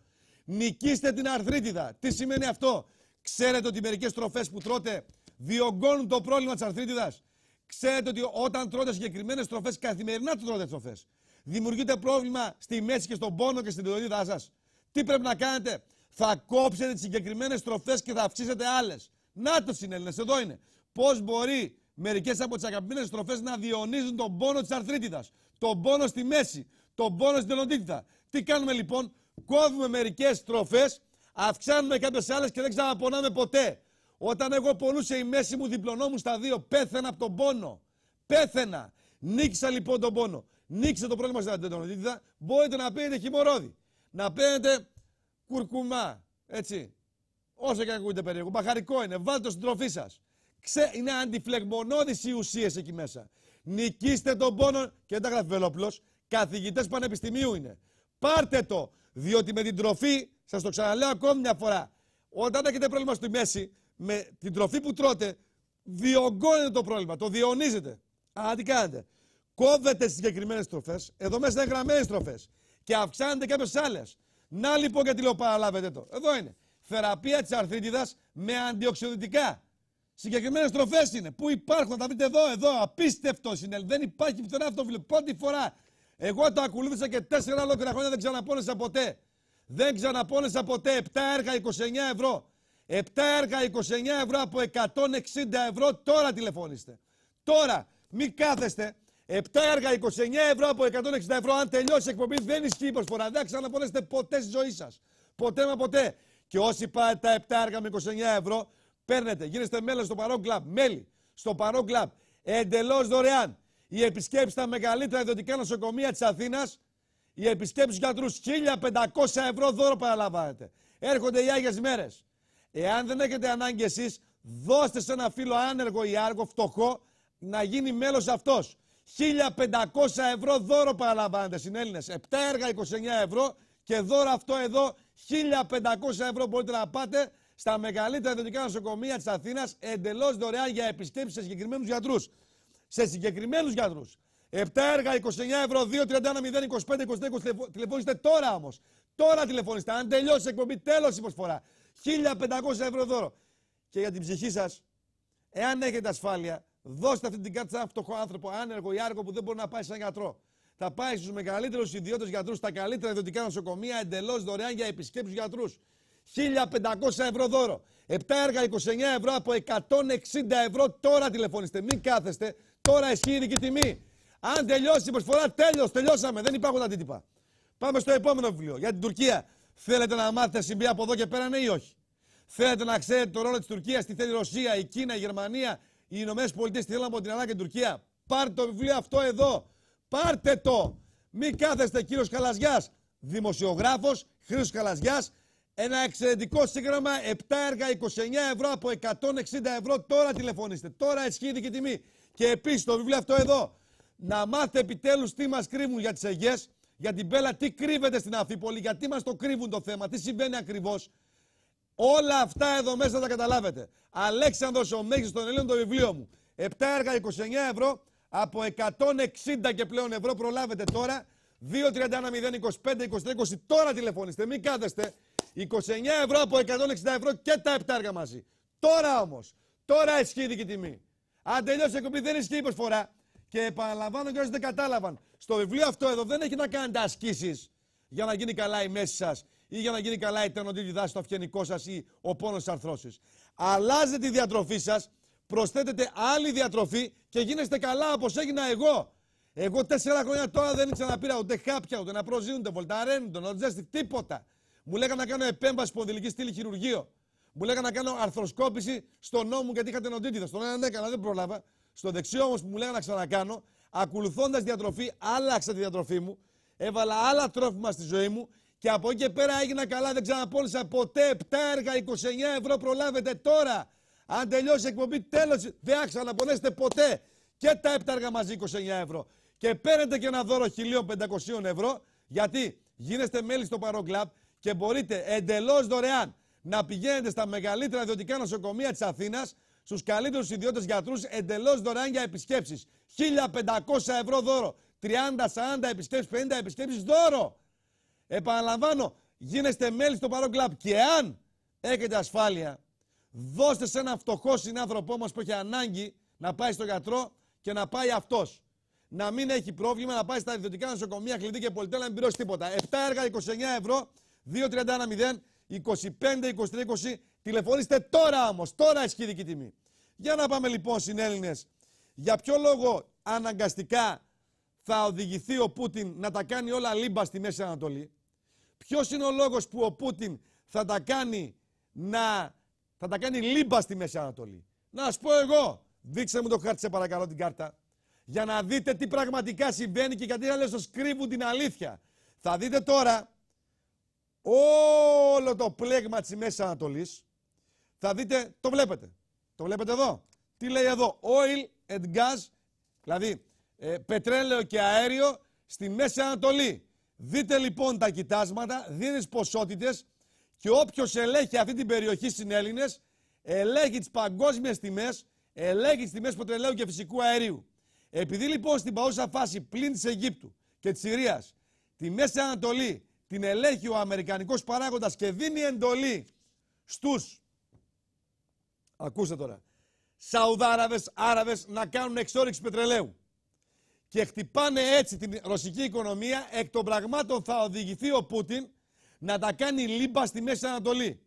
Speaker 1: Νικήστε την αρθρίτιδα. Τι σημαίνει αυτό? Ξέρετε ότι μερικές τροφές που τρώτε διωγγώνουν το πρόβλημα της αρθρίτιδας. Ξέρετε ότι όταν τρώτε συγκεκριμένες τροφές, καθημερινά τρώτε τροφές, δημιουργείται πρόβλημα στη μέση και στον πόνο και στην τενοντίτιδά σας. Τι πρέπει να κάνετε? Θα κόψετε τις συγκεκριμένες τροφές και θα αυξήσετε άλλες. Να το συνέλληνες, εδώ είναι. Πώς μπορεί μερικές από τις αγαπημένες τροφές να διονύζουν τον πόνο της αρθρίτιδας, τον πόνο στη μέση, τον πόνο στην τενοντίτιδα. Τι κάνουμε λοιπόν? Κόβουμε μερικές τροφές, αυξάνουμε κάποιες άλλες και δεν ξαναπονάμε ποτέ. Όταν εγώ πονούσε η μέση μου, διπλωνόμουν στα 2, πέθαινα από τον πόνο. Πέθαινα. Νίκησα λοιπόν τον πόνο. Νίκησε το πρόβλημα στην τενοντίτιδα. Μπορείτε να πίνετε χυμωρόδι. Να πίνετε κουρκουμά. Έτσι. Όσο και αν ακούγεται περίεργο. Μπαχαρικό είναι. Βάλτε το στην τροφή σας. Είναι αντιφλεγμονώδεις οι ουσίες εκεί μέσα. Νικήστε τον πόνο και δεν τα γράφει Βελόπουλος. Καθηγητές πανεπιστημίου είναι. Πάρτε το. Διότι με την τροφή, σας το ξαναλέω ακόμη μια φορά, όταν έχετε πρόβλημα στη μέση, με την τροφή που τρώτε, διωγγώνετε το πρόβλημα. Το διονύζετε. Τι κάνετε? Κόβετε τις συγκεκριμένες τροφές. Εδώ μέσα είναι γραμμένες τροφές. Και αυξάνετε κάποιες άλλες. Να λοιπόν γιατί λέω παραλάβετε το. Εδώ είναι. Θεραπεία της αρθρίτιδας με αντιοξυδοτικά. Συγκεκριμένες τροφές είναι. Πού υπάρχουν, θα τα βρείτε εδώ. Απίστευτο είναι. Δεν υπάρχει πουθενά αυτό το βιβλίο. Πρώτη φορά. Εγώ το ακολούθησα και 4 ολόκληρα χρόνια δεν ξαναπώνεσα ποτέ. Δεν ξαναπώνεσα ποτέ. 7 έργα 29 ευρώ. 7 έργα 29 ευρώ από 160 ευρώ. Τώρα τηλεφωνήστε. Τώρα. Μην κάθεστε. 7 έργα 29 ευρώ από 160 ευρώ. Αν τελειώσει η εκπομπή, δεν ισχύει η προσφορά. Δεν ξαναπώνεστε ποτέ στη ζωή σας. Ποτέ μα ποτέ. Και όσοι πάτε τα 7 έργα με 29 ευρώ, παίρνετε. Γίνεστε μέλος στο Παρό Κλαμπ. Μέλη στο Παρό Κλαμπ. Εντελώς δωρεάν. Οι επισκέψεις στα μεγαλύτερα ιδιωτικά νοσοκομεία της Αθήνας, οι επισκέψεις στους γιατρούς, 1.500 ευρώ δώρο παραλαμβάνετε. Έρχονται οι Άγιες Μέρες. Εάν δεν έχετε ανάγκη εσείς, δώστε σε ένα φίλο άνεργο ή άργο, φτωχό, να γίνει μέλος αυτός. 1.500 ευρώ δώρο παραλαμβάνετε, συνέλληνες. 7 έργα 29 ευρώ και δώρο αυτό εδώ, 1.500 ευρώ μπορείτε να πάτε στα μεγαλύτερα ιδιωτικά νοσοκομεία της Αθήνας, εντελώς δωρεάν για επισκέψεις σε συγκεκριμένους γιατρούς. Σε συγκεκριμένους γιατρούς. 7 έργα 29 ευρώ, 2-31-0-25-23. Τηλεφωνήστε τώρα όμως. Τώρα τηλεφωνήστε. Αν τελειώσει η εκπομπή, τέλος η προσφορά. 1.500 ευρώ δώρο. Και για την ψυχή σας, εάν έχετε ασφάλεια, δώστε αυτή την κάρτα σε έναν φτωχό άνθρωπο, άνεργο ή άργο που δεν μπορεί να πάει σε έναν γιατρό. Θα πάει στους μεγαλύτερους ιδιώτες γιατρούς, στα καλύτερα ιδιωτικά νοσοκομεία, εντελώς δωρεάν για επισκέψεις γιατρούς. 1.500 ευρώ δώρο. 7 έργα 29 ευρώ από 160 ευρώ. Τώρα τηλεφωνήστε. Μην κάθεστε. Τώρα ισχύει η δική τιμή. Αν τελειώσει η προσφορά, τελειώσαμε. Δεν υπάρχουν αντίτυπα. Πάμε στο επόμενο βιβλίο. Για την Τουρκία. Θέλετε να μάθετε συμβεί από εδώ και πέρα, ναι ή όχι? Θέλετε να ξέρετε το ρόλο της Τουρκίας, τι θέλει η Ρωσία, η Κίνα, η Γερμανία, οι Ηνωμένες Πολιτείες, τι θέλουν από την Ελλάδα και την Τουρκία? Πάρτε το βιβλίο αυτό εδώ. Πάρτε το. Μην κάθεστε, κύριος Καλαζιάς. Δημοσιογράφος, Χρήστος Καλαζιάς. Ένα εξαιρετικό σύγγραμμα, 7 έργα 29 ευρώ από 160 ευρώ. Τώρα τηλεφωνήστε. Τώρα ισχύει η δική τιμή. Και επίσης το βιβλίο αυτό εδώ. Να μάθετε επιτέλους τι μας κρύβουν για τις Αιγαίες, για την Πέλα, τι κρύβεται στην Αμφίπολη, γιατί μας το κρύβουν το θέμα, τι συμβαίνει ακριβώς. Όλα αυτά εδώ μέσα θα τα καταλάβετε. Αλέξανδρος ο Μέγιστος των Ελλήνων, το βιβλίο μου. 7 έργα 29 ευρώ από 160 και πλέον ευρώ. Προλάβετε τώρα. 2-31-0-25-23-20. Τώρα τηλεφωνήστε. Μην κάθεστε. 29 ευρώ από 160 ευρώ και τα 7 έργα μαζί. Τώρα όμως. Τώρα ισχύει η δική τιμή. Αν τελειώσει η εκπομπή, δεν ισχύει η προσφορά. Και επαναλαμβάνω και όσοι δεν κατάλαβαν. Στο βιβλίο αυτό εδώ δεν έχει να κάνετε ασκήσεις για να γίνει καλά η μέση σας ή για να γίνει καλά η τενοντή δάση στο αυγενικό σας ή ο πόνος της αρθρώσης. Αλλάζετε τη διατροφή σας, προσθέτετε άλλη διατροφή και γίνεστε καλά όπως έγινα εγώ. Εγώ 4 χρόνια τώρα δεν ήξερα να πήρα ούτε χάπια, ούτε να προζύουν, ούτε βολταρέν, ούτε νοτζέστη, τίποτα. Μου λέγανε να κάνω επέμβαση σπονδυλική στήλη χειρουργείο. Μου λέγανε να κάνω αρθροσκόπηση στον νόμο γιατί είχα τενοντίτιδα. Στον έναν έκανα, δεν πρόλαβα. Στο δεξιό όμως που μου λέγανε να ξανακάνω, ακολουθώντας διατροφή, άλλαξα τη διατροφή μου, έβαλα άλλα τρόφιμα στη ζωή μου και από εκεί και πέρα έγινα καλά. Δεν ξαναπόλυσα ποτέ 7 έργα, 29 ευρώ προλάβετε τώρα. Αν τελειώσει η εκπομπή, τέλος, δεν θα ξαναπονέσετε ποτέ. Και τα 7 έργα μαζί 29 ευρώ. Και παίρνετε και ένα δώρο 1.500 ευρώ, γιατί γίνεστε μέλη στο Παρό Κλαμπ και μπορείτε εντελώς δωρεάν να πηγαίνετε στα μεγαλύτερα ιδιωτικά νοσοκομεία της Αθήνας, στους καλύτερους ιδιώτες γιατρούς, εντελώς δωρεάν για επισκέψεις. 1.500 ευρώ δώρο. 30, 40 επισκέψεις, 50 επισκέψεις δώρο. Επαναλαμβάνω, γίνεστε μέλη στο Παρό Κλαμπ και αν έχετε ασφάλεια, δώστε σε ένα φτωχό συνάνθρωπό μας που έχει ανάγκη να πάει στο γιατρό και να πάει αυτός. Να μην έχει πρόβλημα, να πάει στα ιδιωτικά νοσοκομεία, κλειδί και πολυτέλεια, να μην πληρώσει τίποτα. 7 έργα, 29 ευρώ, 231 0, 25, 23, 20. Τηλεφωνήστε τώρα όμως, τώρα ισχύει δική τιμή. Για να πάμε λοιπόν συνέλληνες, για ποιο λόγο αναγκαστικά θα οδηγηθεί ο Πούτιν να τα κάνει όλα λίμπα στη Μέση Ανατολή. Ποιος είναι ο λόγος που ο Πούτιν θα τα κάνει λίμπα στη Μέση Ανατολή. Να σας πω εγώ, δείξτε μου το χάρτη σε παρακαλώ την κάρτα. Για να δείτε τι πραγματικά συμβαίνει και γιατί άλλες το σκρύβουν την αλήθεια. Θα δείτε τώρα όλο το πλέγμα της Μέσης Ανατολής. Θα δείτε, το βλέπετε. Το βλέπετε εδώ. Τι λέει εδώ, oil and gas, δηλαδή πετρέλαιο και αέριο στη Μέση Ανατολή. Δείτε λοιπόν τα κοιτάσματα, δείτε τις ποσότητες και όποιος ελέγχει αυτή την περιοχή συνέλληνες, ελέγχει τις παγκόσμιες τιμές, ελέγχει τις τιμές πετρελαίου και φυσικού αερίου. Επειδή λοιπόν στην παρούσα φάση πλην της Αιγύπτου και της Συρίας τη Μέση Ανατολή την ελέγχει ο αμερικανικός παράγοντας και δίνει εντολή στους, ακούστε τώρα, Σαουδάραβες, Άραβες να κάνουν εξόρυξη πετρελαίου και χτυπάνε έτσι την ρωσική οικονομία, εκ των πραγμάτων θα οδηγηθεί ο Πούτιν να τα κάνει λίμπα στη Μέση Ανατολή.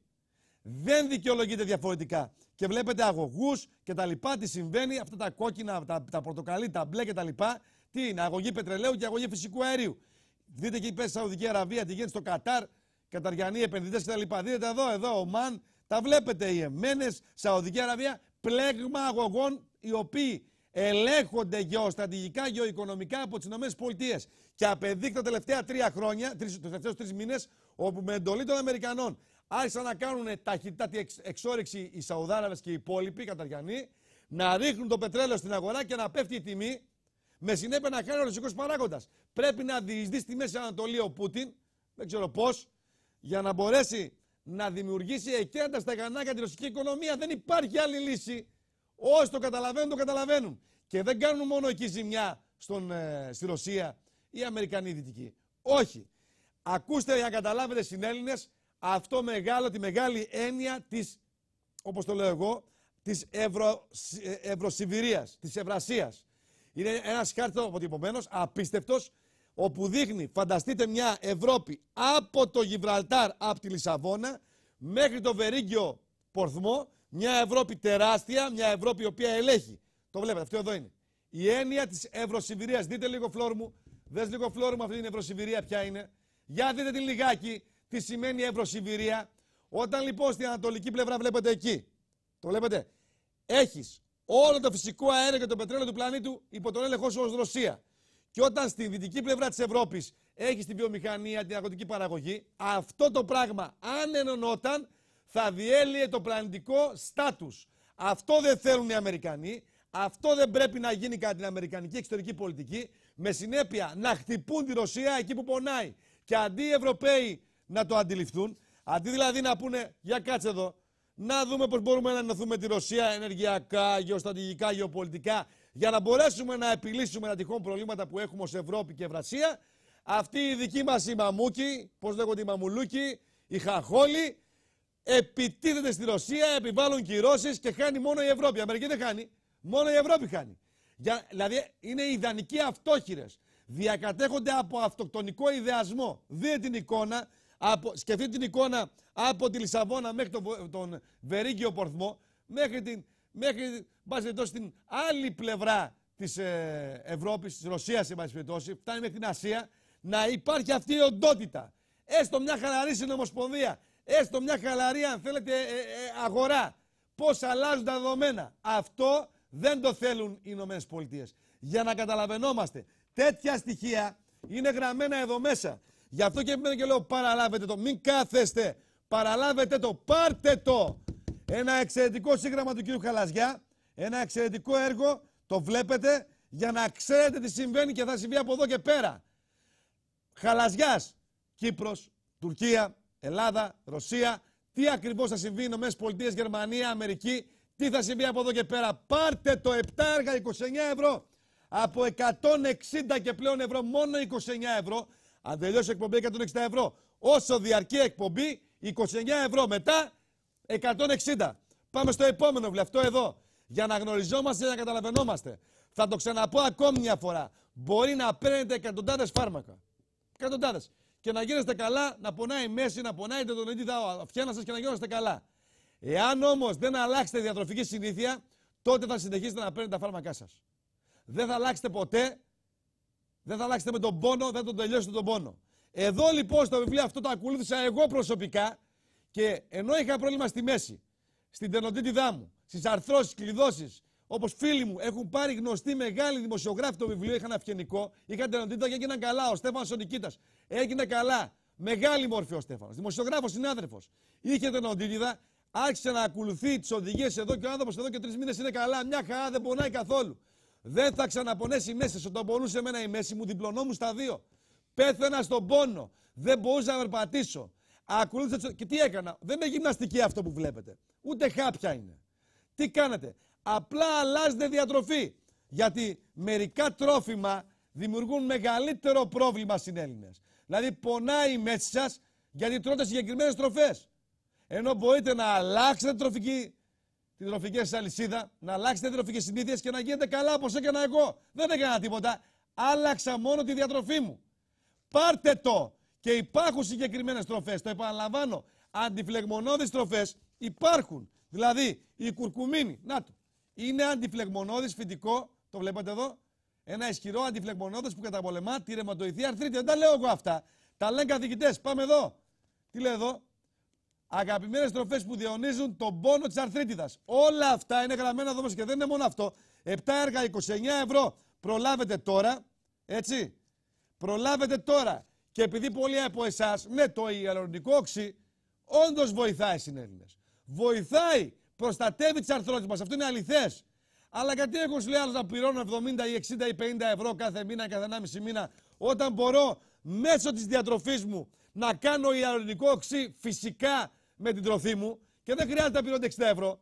Speaker 1: Δεν δικαιολογείται διαφορετικά. Και βλέπετε αγωγούς και τα λοιπά, τι συμβαίνει, αυτά τα κόκκινα, τα πορτοκαλί, τα μπλε και τα λοιπά. Τι είναι, αγωγή πετρελαίου και αγωγή φυσικού αερίου. Δείτε εκεί πέρα στη Σαουδική Αραβία, τι γίνεται στο Κατάρ, καταριανοί επενδυτές και τα λοιπά. Δείτε εδώ, Ομάν, τα βλέπετε, οι Εμένες, Σαουδική Αραβία, πλέγμα αγωγών οι οποίοι ελέγχονται γεωστρατηγικά, γεωοικονομικά από τις ΗΠΑ. Και απεδείχθη τα τελευταία 3 χρόνια, τους τελευταίους 3 μήνες, όπου με εντολή των Αμερικανών άρχισαν να κάνουν ταχύτατη εξόρυξη οι Σαουδάραβες και οι υπόλοιποι καταριανοί, να ρίχνουν το πετρέλαιο στην αγορά και να πέφτει η τιμή, με συνέπεια να κάνει ο ρωσικός παράγοντας. Πρέπει να διεισδύσει στη Μέση Ανατολή ο Πούτιν, δεν ξέρω πώς, για να μπορέσει να δημιουργήσει εκείνα τα στεγανά για τη ρωσική οικονομία. Δεν υπάρχει άλλη λύση. Όσοι το καταλαβαίνουν, το καταλαβαίνουν. Και δεν κάνουν μόνο εκεί ζημιά στη Ρωσία οι Αμερικανοί Δυτικοί. Όχι. Ακούστε για να καταλάβετε, συνέλληνες, αυτό τη μεγάλη έννοια της, όπως το λέω εγώ, της Ευρωσιβηρίας, της Ευρασίας. Είναι ένας χάρτης αποτυπωμένος, απίστευτος, όπου δείχνει, φανταστείτε μια Ευρώπη από το Γιβραλτάρ, από τη Λισαβόνα, μέχρι το Βερίγγιο Πορθμό, μια Ευρώπη τεράστια, μια Ευρώπη η οποία ελέγχει. Το βλέπετε, αυτό εδώ είναι. Η έννοια της Ευρωσιβηρίας. Δείτε λίγο, Φλόρ μου, δες λίγο, Φλόρ μου, αυτή την Ευρωσιβηρία ποια είναι. Για δείτε την λιγάκι. Τι σημαίνει Ευρωσιβηρία. Όταν λοιπόν στην ανατολική πλευρά βλέπετε εκεί, το βλέπετε, έχεις όλο το φυσικό αέριο και το πετρέλαιο του πλανήτου υπό τον έλεγχό σου ως Ρωσία. Και όταν στην δυτική πλευρά της Ευρώπης έχεις τη βιομηχανία, την αγροτική παραγωγή, αυτό το πράγμα αν ενωνόταν θα διέλυε το πλανητικό στάτους. Αυτό δεν θέλουν οι Αμερικανοί, αυτό δεν πρέπει να γίνει κατά την αμερικανική εξωτερική πολιτική, με συνέπεια να χτυπούν τη Ρωσία εκεί που πονάει. Και αντί οι Ευρωπαίοι να το αντιληφθούν, αντί δηλαδή να πούνε, για κάτσε εδώ, να δούμε πώς μπορούμε να ενωθούμε τη Ρωσία ενεργειακά, γεωστρατηγικά, γεωπολιτικά, για να μπορέσουμε να επιλύσουμε τα τυχόν προβλήματα που έχουμε ως Ευρώπη και Ευρασία, αυτοί οι δικοί μας οι μαμούκοι, πώς λέγονται οι μαμουλούκοι, οι χαχόλοι, επιτίθεται στη Ρωσία, επιβάλλουν κυρώσεις και χάνει μόνο η Ευρώπη. Η Αμερική δεν χάνει, μόνο η Ευρώπη χάνει. Δηλαδή είναι ιδανικοί αυτόχειρες. Διακατέχονται από αυτοκτονικό ιδεασμό. Δείτε την εικόνα Σκεφτείτε την εικόνα από τη Λισαβόνα μέχρι τον Βερίγγιο Πορθμό, μέχρι την άλλη πλευρά της Ευρώπης, της Ρωσίας, εν πάση περιπτώσει, φτάνει μέχρι την Ασία, να υπάρχει αυτή η οντότητα. Έστω μια χαλαρή συνομοσπονδία, έστω μια χαλαρή, αν θέλετε, αγορά. Πώς αλλάζουν τα δεδομένα. Αυτό δεν το θέλουν οι Ηνωμένες Πολιτείες. Για να καταλαβαίνόμαστε, τέτοια στοιχεία είναι γραμμένα εδώ μέσα. Γι' αυτό και λέω παραλάβετε το, μην κάθεστε, παραλάβετε το, πάρτε το. Ένα εξαιρετικό σύγγραμμα του κ. Χαλαζιά, ένα εξαιρετικό έργο, το βλέπετε, για να ξέρετε τι συμβαίνει και θα συμβεί από εδώ και πέρα. Χαλαζιάς, Κύπρος, Τουρκία, Ελλάδα, Ρωσία, τι ακριβώς θα συμβεί, Ηνωμένες Πολιτείες, Γερμανία, Αμερική, τι θα συμβεί από εδώ και πέρα. Πάρτε το 7 έργα, 29 ευρώ, από 160 και πλέον ευρώ, μόνο 29 ευρώ. Αν τελειώσει η εκπομπή 160 ευρώ, όσο διαρκεί εκπομπή, 29 ευρώ μετά 160. Πάμε στο επόμενο βιβλίο, αυτό εδώ. Για να γνωριζόμαστε, για να καταλαβαίνόμαστε. Θα το ξαναπώ ακόμη μια φορά. Μπορεί να παίρνετε εκατοντάδες φάρμακα. Εκατοντάδες. Και να γίνεστε καλά, να πονάει η μέση, να πονάει το αυτιάνα σας και να γίνεστε καλά. Εάν όμως δεν αλλάξετε διατροφική συνήθεια, τότε θα συνεχίσετε να παίρνετε τα φάρμακά σας. Δεν θα αλλάξετε ποτέ. Δεν θα αλλάξετε με τον πόνο, δεν τον τελειώσετε τον πόνο. Εδώ λοιπόν στο βιβλίο αυτό το ακολούθησα εγώ προσωπικά και ενώ είχα πρόβλημα στη μέση, στην τενοντίτιδά μου, στις αρθρώσεις, κλειδώσεις, όπως φίλοι μου έχουν πάρει γνωστοί μεγάλοι δημοσιογράφοι το βιβλίο, είχαν αυγενικό, είχαν τενοντίτιδα και έγιναν καλά. Ο Στέφανος ο Νικήτας έγινε καλά. Μεγάλη μόρφη ο Στέφανος. Δημοσιογράφος, συνάδελφος. Είχε τενοντίτιδα, άρχισε να ακολουθεί τις οδηγίες εδώ και ο άνθρωπος εδώ και 3 μήνες είναι καλά. Μια χαρά, δεν πονάει καθόλου. Δεν θα ξαναπονέσει η μέση. Όταν πονούσε εμένα η μέση μου, διπλωνόμουν στα 2. Πέθαινα στον πόνο. Δεν μπορούσα να περπατήσω. Ακολούθησα. Και τι έκανα. Δεν είναι γυμναστική αυτό που βλέπετε. Ούτε χάπια είναι. Τι κάνετε. Απλά αλλάζετε διατροφή. Γιατί μερικά τρόφιμα δημιουργούν μεγαλύτερο πρόβλημα στις Έλληνες. Δηλαδή πονάει η μέση σας γιατί τρώτε συγκεκριμένες τροφές. Ενώ μπορείτε να αλλάξετε την τροφική σας αλυσίδα, να αλλάξετε τις τροφικές συνήθειες και να γίνετε καλά όπως έκανα εγώ. Δεν έκανα τίποτα. Άλλαξα μόνο τη διατροφή μου. Πάρτε το. Και υπάρχουν συγκεκριμένες τροφές. Το επαναλαμβάνω. Αντιφλεγμονώδεις τροφές υπάρχουν. Δηλαδή η κουρκουμίνη. Να το. Είναι αντιφλεγμονώδης φυτικό. Το βλέπετε εδώ. Ένα ισχυρό αντιφλεγμονώδης που καταπολεμά τη ρευματοειδή αρθρίτη. Δεν τα λέω εγώ αυτά. Τα λένε καθηγητές. Πάμε εδώ. Τι λέει εδώ. Αγαπημένες τροφές που διαιωνίζουν τον πόνο της αρθρίτιδας. Όλα αυτά είναι γραμμένα εδώ μέσα και δεν είναι μόνο αυτό. 7 έργα, 29 ευρώ. Προλάβετε τώρα. Έτσι. Προλάβετε τώρα. Και επειδή πολλοί από εσάς, ναι, το ιαλουρονικό οξύ όντως βοηθάει στις Έλληνες. Βοηθάει, προστατεύει τις αρθρότητες μας. Αυτό είναι αληθές. Αλλά γιατί έχω σου λέει άλλος να πληρώνω 70 ή 60 ή 50 ευρώ κάθε μήνα, κάθε 1,5 μήνα, όταν μπορώ μέσω της διατροφής μου να κάνω ιαλουρονικό οξύ φυσικά με την τροφή μου και δεν χρειάζεται να πληρώνετε 60 ευρώ.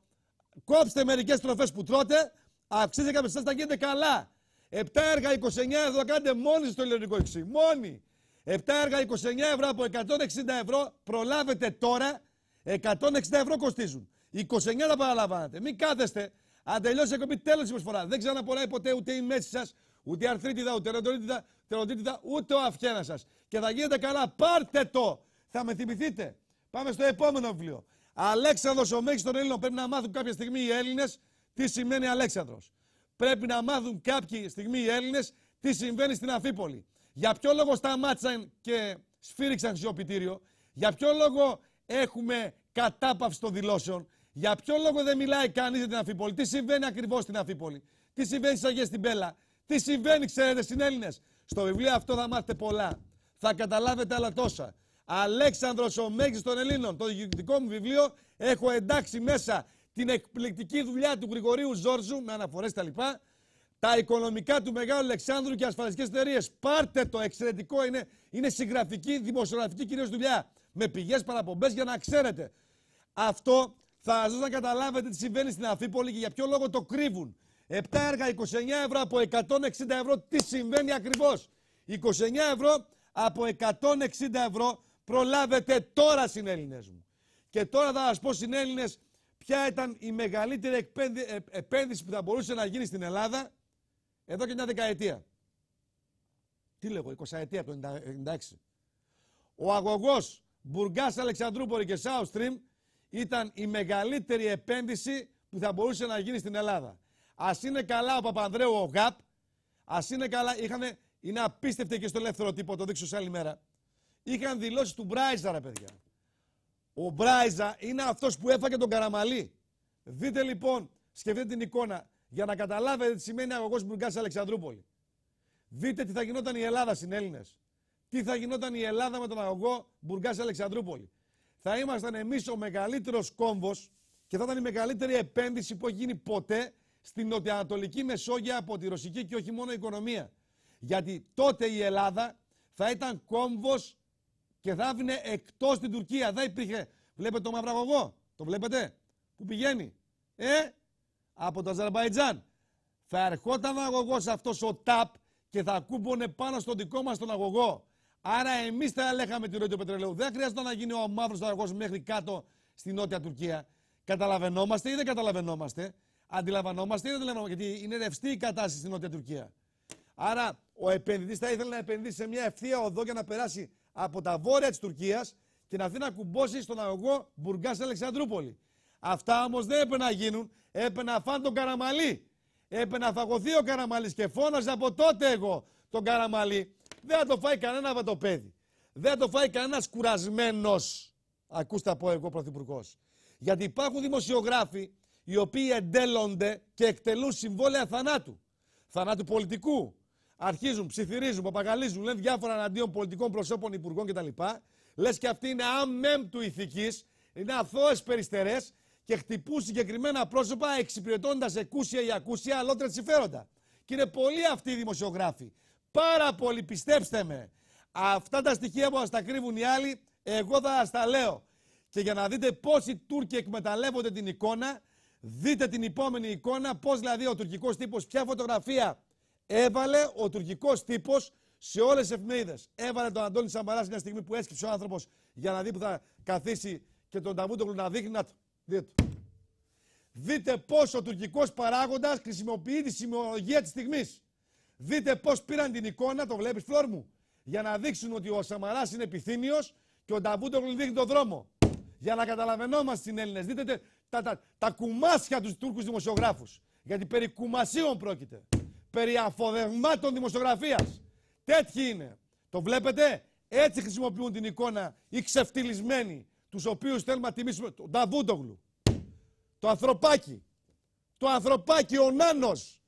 Speaker 1: Κόψτε μερικές τροφές που τρώτε, αυξήστε κάποιες σας, θα γίνετε καλά. 7 έργα 29 ευρώ κάνετε μόνοι στο ιαλουρονικό οξύ. Μόνοι. 7 έργα 29 ευρώ από 160 ευρώ. Προλάβετε τώρα. 160 ευρώ κοστίζουν. 29 τα παραλαμβάνετε. Μην κάθεστε. Αν τελειώσει η εκπομπή, τέλος η προσφορά. Δεν ξαναπονάει ποτέ ούτε η μέση σας, ούτε η αρθρίτιδα, ούτε η τεροντίτιδα, ούτε ο αυχένας σας. Και θα γίνετε καλά. Πάρτε το. Θα με θυμηθείτε. Πάμε στο επόμενο βιβλίο. Αλέξανδρος ο Μέγιστος των Ελλήνων. Πρέπει να μάθουν κάποια στιγμή οι Έλληνες τι σημαίνει Αλέξανδρος. Πρέπει να μάθουν κάποια στιγμή οι Έλληνες τι συμβαίνει στην Αμφίπολη. Για ποιο λόγο σταμάτησαν και σφύριξαν σιωπητήριο. Για ποιο λόγο έχουμε κατάπαυση των δηλώσεων. Για ποιο λόγο δεν μιλάει κανείς για την Αμφίπολη. Τι συμβαίνει ακριβώς στην Αμφίπολη. Τι συμβαίνει στις Αγίες στην Πέλα. Τι συμβαίνει, ξέρετε, στην Έλληνες. Στο βιβλίο αυτό θα μάθετε πολλά. Θα καταλάβετε άλλα τόσα. Αλέξανδρος ο Μέγιστος των Ελλήνων. Το δικό μου βιβλίο έχω εντάξει μέσα την εκπληκτική δουλειά του Γρηγορίου Ζόρζου με αναφορές τα λοιπά. Τα οικονομικά του Μεγάλου Αλεξάνδρου και ασφαλιστικές εταιρείες. Πάρτε το, εξαιρετικό είναι συγγραφική, δημοσιογραφική κυρίως δουλειά. Με πηγές, παραπομπές για να ξέρετε. Αυτό θα σας δώσει να καταλάβετε τι συμβαίνει στην Αμφίπολη και για ποιο λόγο το κρύβουν. 7 έργα, 29 ευρώ από 160 ευρώ. Τι συμβαίνει ακριβώς. 29 ευρώ από 160 ευρώ. Προλάβετε τώρα, συνέλληνες μου. Και τώρα θα σας πω, συνέλληνες, ποια ήταν η μεγαλύτερη επένδυση που θα μπορούσε να γίνει στην Ελλάδα εδώ και μια δεκαετία. Τι λέγω, 20 ετία από το 1996. Ο αγωγός Μπουργκάς Αλεξανδρούπολη και South Stream ήταν η μεγαλύτερη επένδυση που θα μπορούσε να γίνει στην Ελλάδα. Ας είναι καλά ο Παπανδρέου ο ΓΑΠ, ας είναι καλά, είναι απίστευτοι και στο ελεύθερο τύπο, το δείξω σε άλλη μέρα. Είχαν δηλώσει του Μπράιζα, ρε παιδιά. Ο Μπράιζα είναι αυτός που έφαγε τον Καραμαλή. Δείτε λοιπόν, σκεφτείτε την εικόνα, για να καταλάβετε τι σημαίνει αγωγός Μπουργκάς Αλεξανδρούπολη. Δείτε τι θα γινόταν η Ελλάδα στην Έλληνες. Τι θα γινόταν η Ελλάδα με τον αγωγό Μπουργκάς Αλεξανδρούπολη. Θα ήμασταν εμείς ο μεγαλύτερος κόμβος και θα ήταν η μεγαλύτερη επένδυση που έχει γίνει ποτέ στην νοτιοανατολική Μεσόγειο από τη ρωσική και όχι μόνο οικονομία. Γιατί τότε η Ελλάδα θα ήταν κόμβος και θα έβγαινε εκτός την Τουρκία. Δεν υπήρχε. Βλέπετε το μαύρο αγωγό. Το βλέπετε. Πού πηγαίνει. Από το Αζερμπαϊτζάν. Θα ερχόταν ο αγωγός αυτός ο ΤΑΠ και θα κούμπονε πάνω στον δικό μας τον αγωγό. Άρα εμείς θα ελέγχαμε τη ροή του πετρελαίου. Δεν χρειάζεται να γίνει ο μαύρος αγωγός μέχρι κάτω στη νότια Τουρκία. Καταλαβαίνόμαστε ή δεν καταλαβαίνόμαστε. Αντιλαμβανόμαστε ή δεν αντιλαμβανόμαστε. Γιατί είναι ρευστή η κατάσταση στη νότια Τουρκία. Άρα ο επενδυτής θα ήθελε να επενδύσει σε μια ευθεία οδό για να περάσει από τα βόρεια της Τουρκίας και να έρθει να κουμπώσει στον αγωγό Μπουργκάς Αλεξανδρούπολη. Αυτά όμως δεν έπρεπε να γίνουν. Έπρεπε να φάνε τον Καραμαλή. Έπρεπε να φαγωθεί ο Καραμαλής και φώναζε από τότε εγώ τον Καραμαλή. Δεν θα το φάει κανένα βατοπέδι. Δεν θα το φάει κανένας κουρασμένος. Ακούστε πω εγώ πρωθυπουργός. Γιατί υπάρχουν δημοσιογράφοι οι οποίοι εντέλλονται και εκτελούν συμβόλαια θανάτου. Θανάτου πολιτικού. Αρχίζουν, ψιθυρίζουν, παπαγαλίζουν, λένε διάφορα εναντίον πολιτικών προσώπων, υπουργών κτλ. Λες και αυτοί είναι αμέμ του ηθικής, είναι αθώες περιστερές και χτυπούν συγκεκριμένα πρόσωπα εξυπηρετώντας εκούσια ή ακούσια αλότρια συμφέροντα. Και είναι πολλοί αυτοί οι δημοσιογράφοι. Πάρα πολλοί, πιστέψτε με. Αυτά τα στοιχεία που μας τα κρύβουν οι άλλοι, εγώ θα σας τα λέω. Και για να δείτε πώς οι Τούρκοι εκμεταλλεύονται την εικόνα, δείτε την επόμενη εικόνα, πώς δηλαδή ο τουρκικός τύπος, ποια φωτογραφία έβαλε ο τουρκικός τύπος σε όλες τις εφημερίδες. Έβαλε τον Αντώνη Σαμαρά μια στιγμή που έσκυψε ο άνθρωπος για να δει που θα καθίσει και τον Νταβούντογλου να δείχνει. Να δείτε. Δείτε πώς ο τουρκικός παράγοντας χρησιμοποιεί τη σημειολογία της στιγμής. Δείτε πώς πήραν την εικόνα, το βλέπεις φλόρ μου, για να δείξουν ότι ο Σαμαράς είναι επιθύμιος και ο Νταβούντογλου δείχνει τον δρόμο. Για να καταλαβαίνόμαστε στην Έλληνες. Δείτε τα κουμάσια τους Τούρκους δημοσιογράφους. Γιατί περί κουμασίων πρόκειται. Περί αφοδευμάτων δημοσιογραφίας. Τέτοιοι είναι. Το βλέπετε. Έτσι χρησιμοποιούν την εικόνα οι ξεφτυλισμένοι, τους οποίους θέλουμε να τιμήσουμε. Το Νταβούντογλου. Το ανθρωπάκι. Το ανθρωπάκι, ο Νάνος.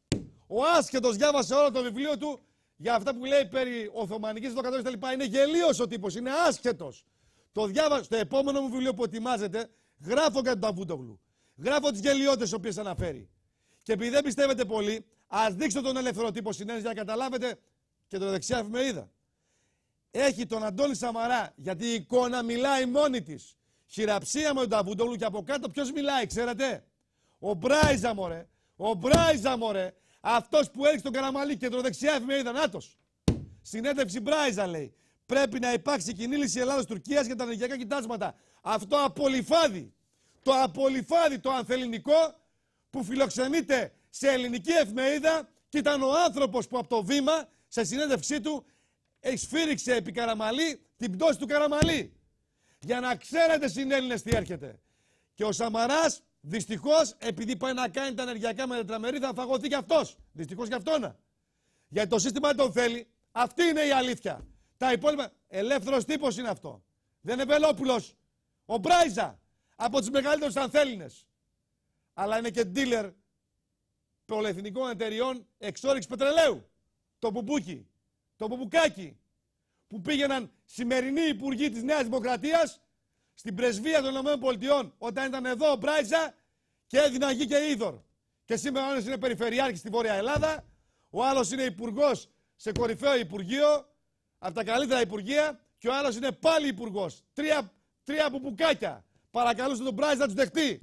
Speaker 1: Ο άσχετος διάβασε όλο το βιβλίο του για αυτά που λέει περί Οθωμανικής Αυτοκρατορίας κτλ. Είναι γελίος ο τύπος. Είναι άσχετος. Το διάβασα. Στο επόμενο μου βιβλίο που ετοιμάζεται, γράφω για τον Νταβούντογλου. Γράφω τις γελιότητες τις οποίες αναφέρει. Και επειδή δεν πιστεύετε πολύ, ας δείξω τον ελεύθερο τύπο συνένεση για να καταλάβετε και το δεξιά εφημερίδα. Έχει τον Αντώνη Σαμαρά, γιατί η εικόνα μιλάει μόνη της. Χειραψία με τον Νταβούντογλου και από κάτω ποιος μιλάει, ξέρετε. Ο Μπράιζα, μωρέ. Ο Μπράιζα, μωρέ. Αυτός που έριξε τον Καραμαλή και το δεξιά εφημερίδα, νάτος. Συνέντευξη Μπράιζα λέει. Πρέπει να υπάρξει κοινή λύση Ελλάδος-Τουρκίας για τα ενεργειακά κοιτάσματα. Αυτό απολυφάδι. Το απολυφάδι το ανθελληνικό που φιλοξενείται σε ελληνική εφημερίδα και ήταν ο άνθρωπος που από το Βήμα σε συνέντευξή του σφύριξε επί Καραμαλή την πτώση του Καραμαλή. Για να ξέρετε συνέλληνες τι έρχεται. Και ο Σαμαράς δυστυχώς επειδή πάει να κάνει τα ενεργειακά με τετραμερή θα φαγωθεί κι αυτός. Δυστυχώς κι αυτόνα. Γιατί το σύστημα δεν τον θέλει. Αυτή είναι η αλήθεια. Τα υπόλοιπα, ελεύθερος τύπος είναι αυτό. Δεν είναι Βελόπουλος. Ο Μπράιζα, από τους μεγαλύτερους ανθέλληνες. Αλλά είναι και dealer πολυεθνικών εταιριών εξόρυξης πετρελαίου. Το Μπουμπούκι, το Μπουμπουκάκι, που πήγαιναν σημερινοί υπουργοί της Νέας Δημοκρατίας στην πρεσβεία των ΗΠΑ όταν ήταν εδώ ο Μπράιζα και έδιναν γη και είδωρ. Και σήμερα ο ένας είναι περιφερειάρχης στη Βόρεια Ελλάδα, ο άλλος είναι υπουργός σε κορυφαίο υπουργείο, από τα καλύτερα υπουργεία, και ο άλλος είναι πάλι υπουργός. Τρία μπουμπουκάκια. Παρακαλούσε τον Μπράιζα να τους δεχτεί.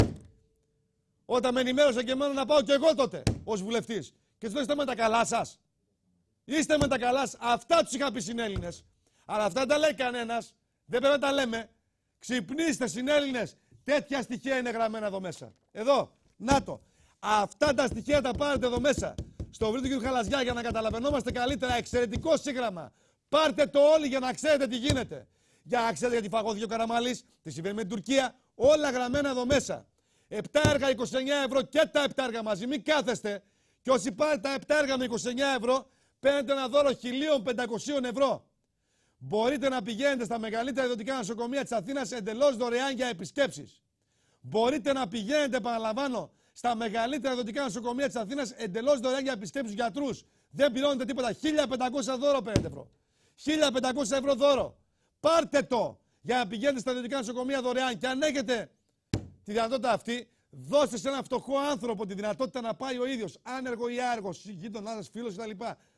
Speaker 1: Όταν με ενημέρωσε και εμένα να πάω και εγώ τότε ως βουλευτής. Και τους λέω: είστε με τα καλά σας. Είστε με τα καλά σας. Αυτά τους είχα πει συνέλληνες. Αλλά αυτά δεν τα λέει κανένας. Δεν πρέπει να τα λέμε. Ξυπνήστε συνέλληνες. Τέτοια στοιχεία είναι γραμμένα εδώ μέσα. Εδώ. Να το. Αυτά τα στοιχεία τα πάρετε εδώ μέσα. Στο βιβλίο του κ. Χαλαζιά για να καταλαβαίνόμαστε καλύτερα. Εξαιρετικό σύγγραμμα. Πάρτε το όλοι για να ξέρετε τι γίνεται. Για να ξέρετε γιατί φαγώθηκε ο Καραμαλής, τι συμβαίνει με την Τουρκία. Όλα γραμμένα εδώ μέσα. 7 έργα 29 ευρώ και τα 7 έργα μαζί. Μην κάθεστε. Και όσοι πάρετε τα 7 έργα με 29 ευρώ, παίρνετε ένα δώρο 1.500 ευρώ. Μπορείτε να πηγαίνετε στα μεγαλύτερα ιδιωτικά νοσοκομεία της Αθήνας εντελώς δωρεάν για επισκέψεις. Μπορείτε να πηγαίνετε, επαναλαμβάνω, στα μεγαλύτερα ιδιωτικά νοσοκομεία της Αθήνας εντελώς δωρεάν για επισκέψεις γιατρούς. Δεν πληρώνετε τίποτα. 1.500 δώρο παίρνετε ευρώ. 1.500 ευρώ δώρο. Πάρτε το για να πηγαίνετε στα ιδιωτικά νοσοκομεία δωρεάν. Και αν έχετε τη δυνατότητα αυτή, δώστε σε έναν φτωχό άνθρωπο τη δυνατότητα να πάει ο ίδιος, άνεργο ή άεργος, γείτονάς, φίλος κτλ.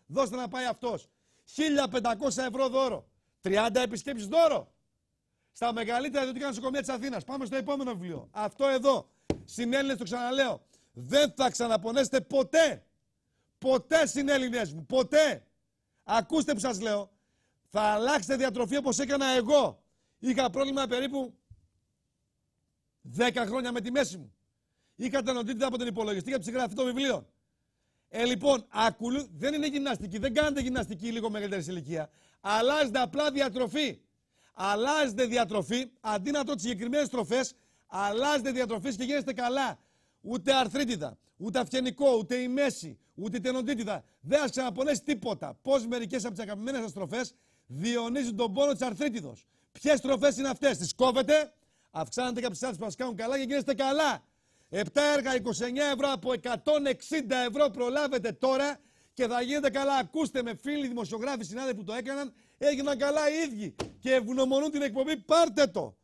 Speaker 1: Δώστε να πάει αυτός. 1.500 ευρώ δώρο. 30 επισκέψεις δώρο. Στα μεγαλύτερα ιδιωτικά νοσοκομεία της Αθήνας. Πάμε στο επόμενο βιβλίο. Αυτό εδώ. Συνέλληνες, το ξαναλέω. Δεν θα ξαναπονέσετε ποτέ. Ποτέ, συνέλληνες μου. Ποτέ. Ακούστε που σας λέω. Θα αλλάξετε διατροφή όπως έκανα εγώ. Είχα πρόβλημα περίπου 10 χρόνια με τη μέση μου. Είχα τενοντίτιδα από την υπολογιστή για τη συγγραφή των βιβλίων. Λοιπόν, δεν είναι γυμναστική. Δεν κάνετε γυμναστική λίγο μεγαλύτερη ηλικία. Αλλάζετε απλά διατροφή. Αλλάζετε διατροφή, αντί να τρώτε συγκεκριμένες τροφές, αλλάζετε διατροφή και γίνεστε καλά. Ούτε αρθρίτιδα, ούτε αυγενικό, ούτε η μέση, ούτε η τενοντίτιδα. Δεν σας ξαναπονέσει τίποτα. Πώς μερικές από τις αγαπημένες σας τροφές διονύζουν τον πόνο της αρθρίτιδος. Ποιες τροφές είναι αυτές? Τις κόβετε, αυξάνετε κάποιες άλλες που σας κάνουν καλά και γίνεστε καλά. 7 έργα 29 ευρώ από 160 ευρώ προλάβετε τώρα και θα γίνετε καλά. Ακούστε με, φίλοι δημοσιογράφοι, συνάδελφοι που το έκαναν, έγιναν καλά οι ίδιοι και ευγνωμονούν την εκπομπή. Πάρτε το.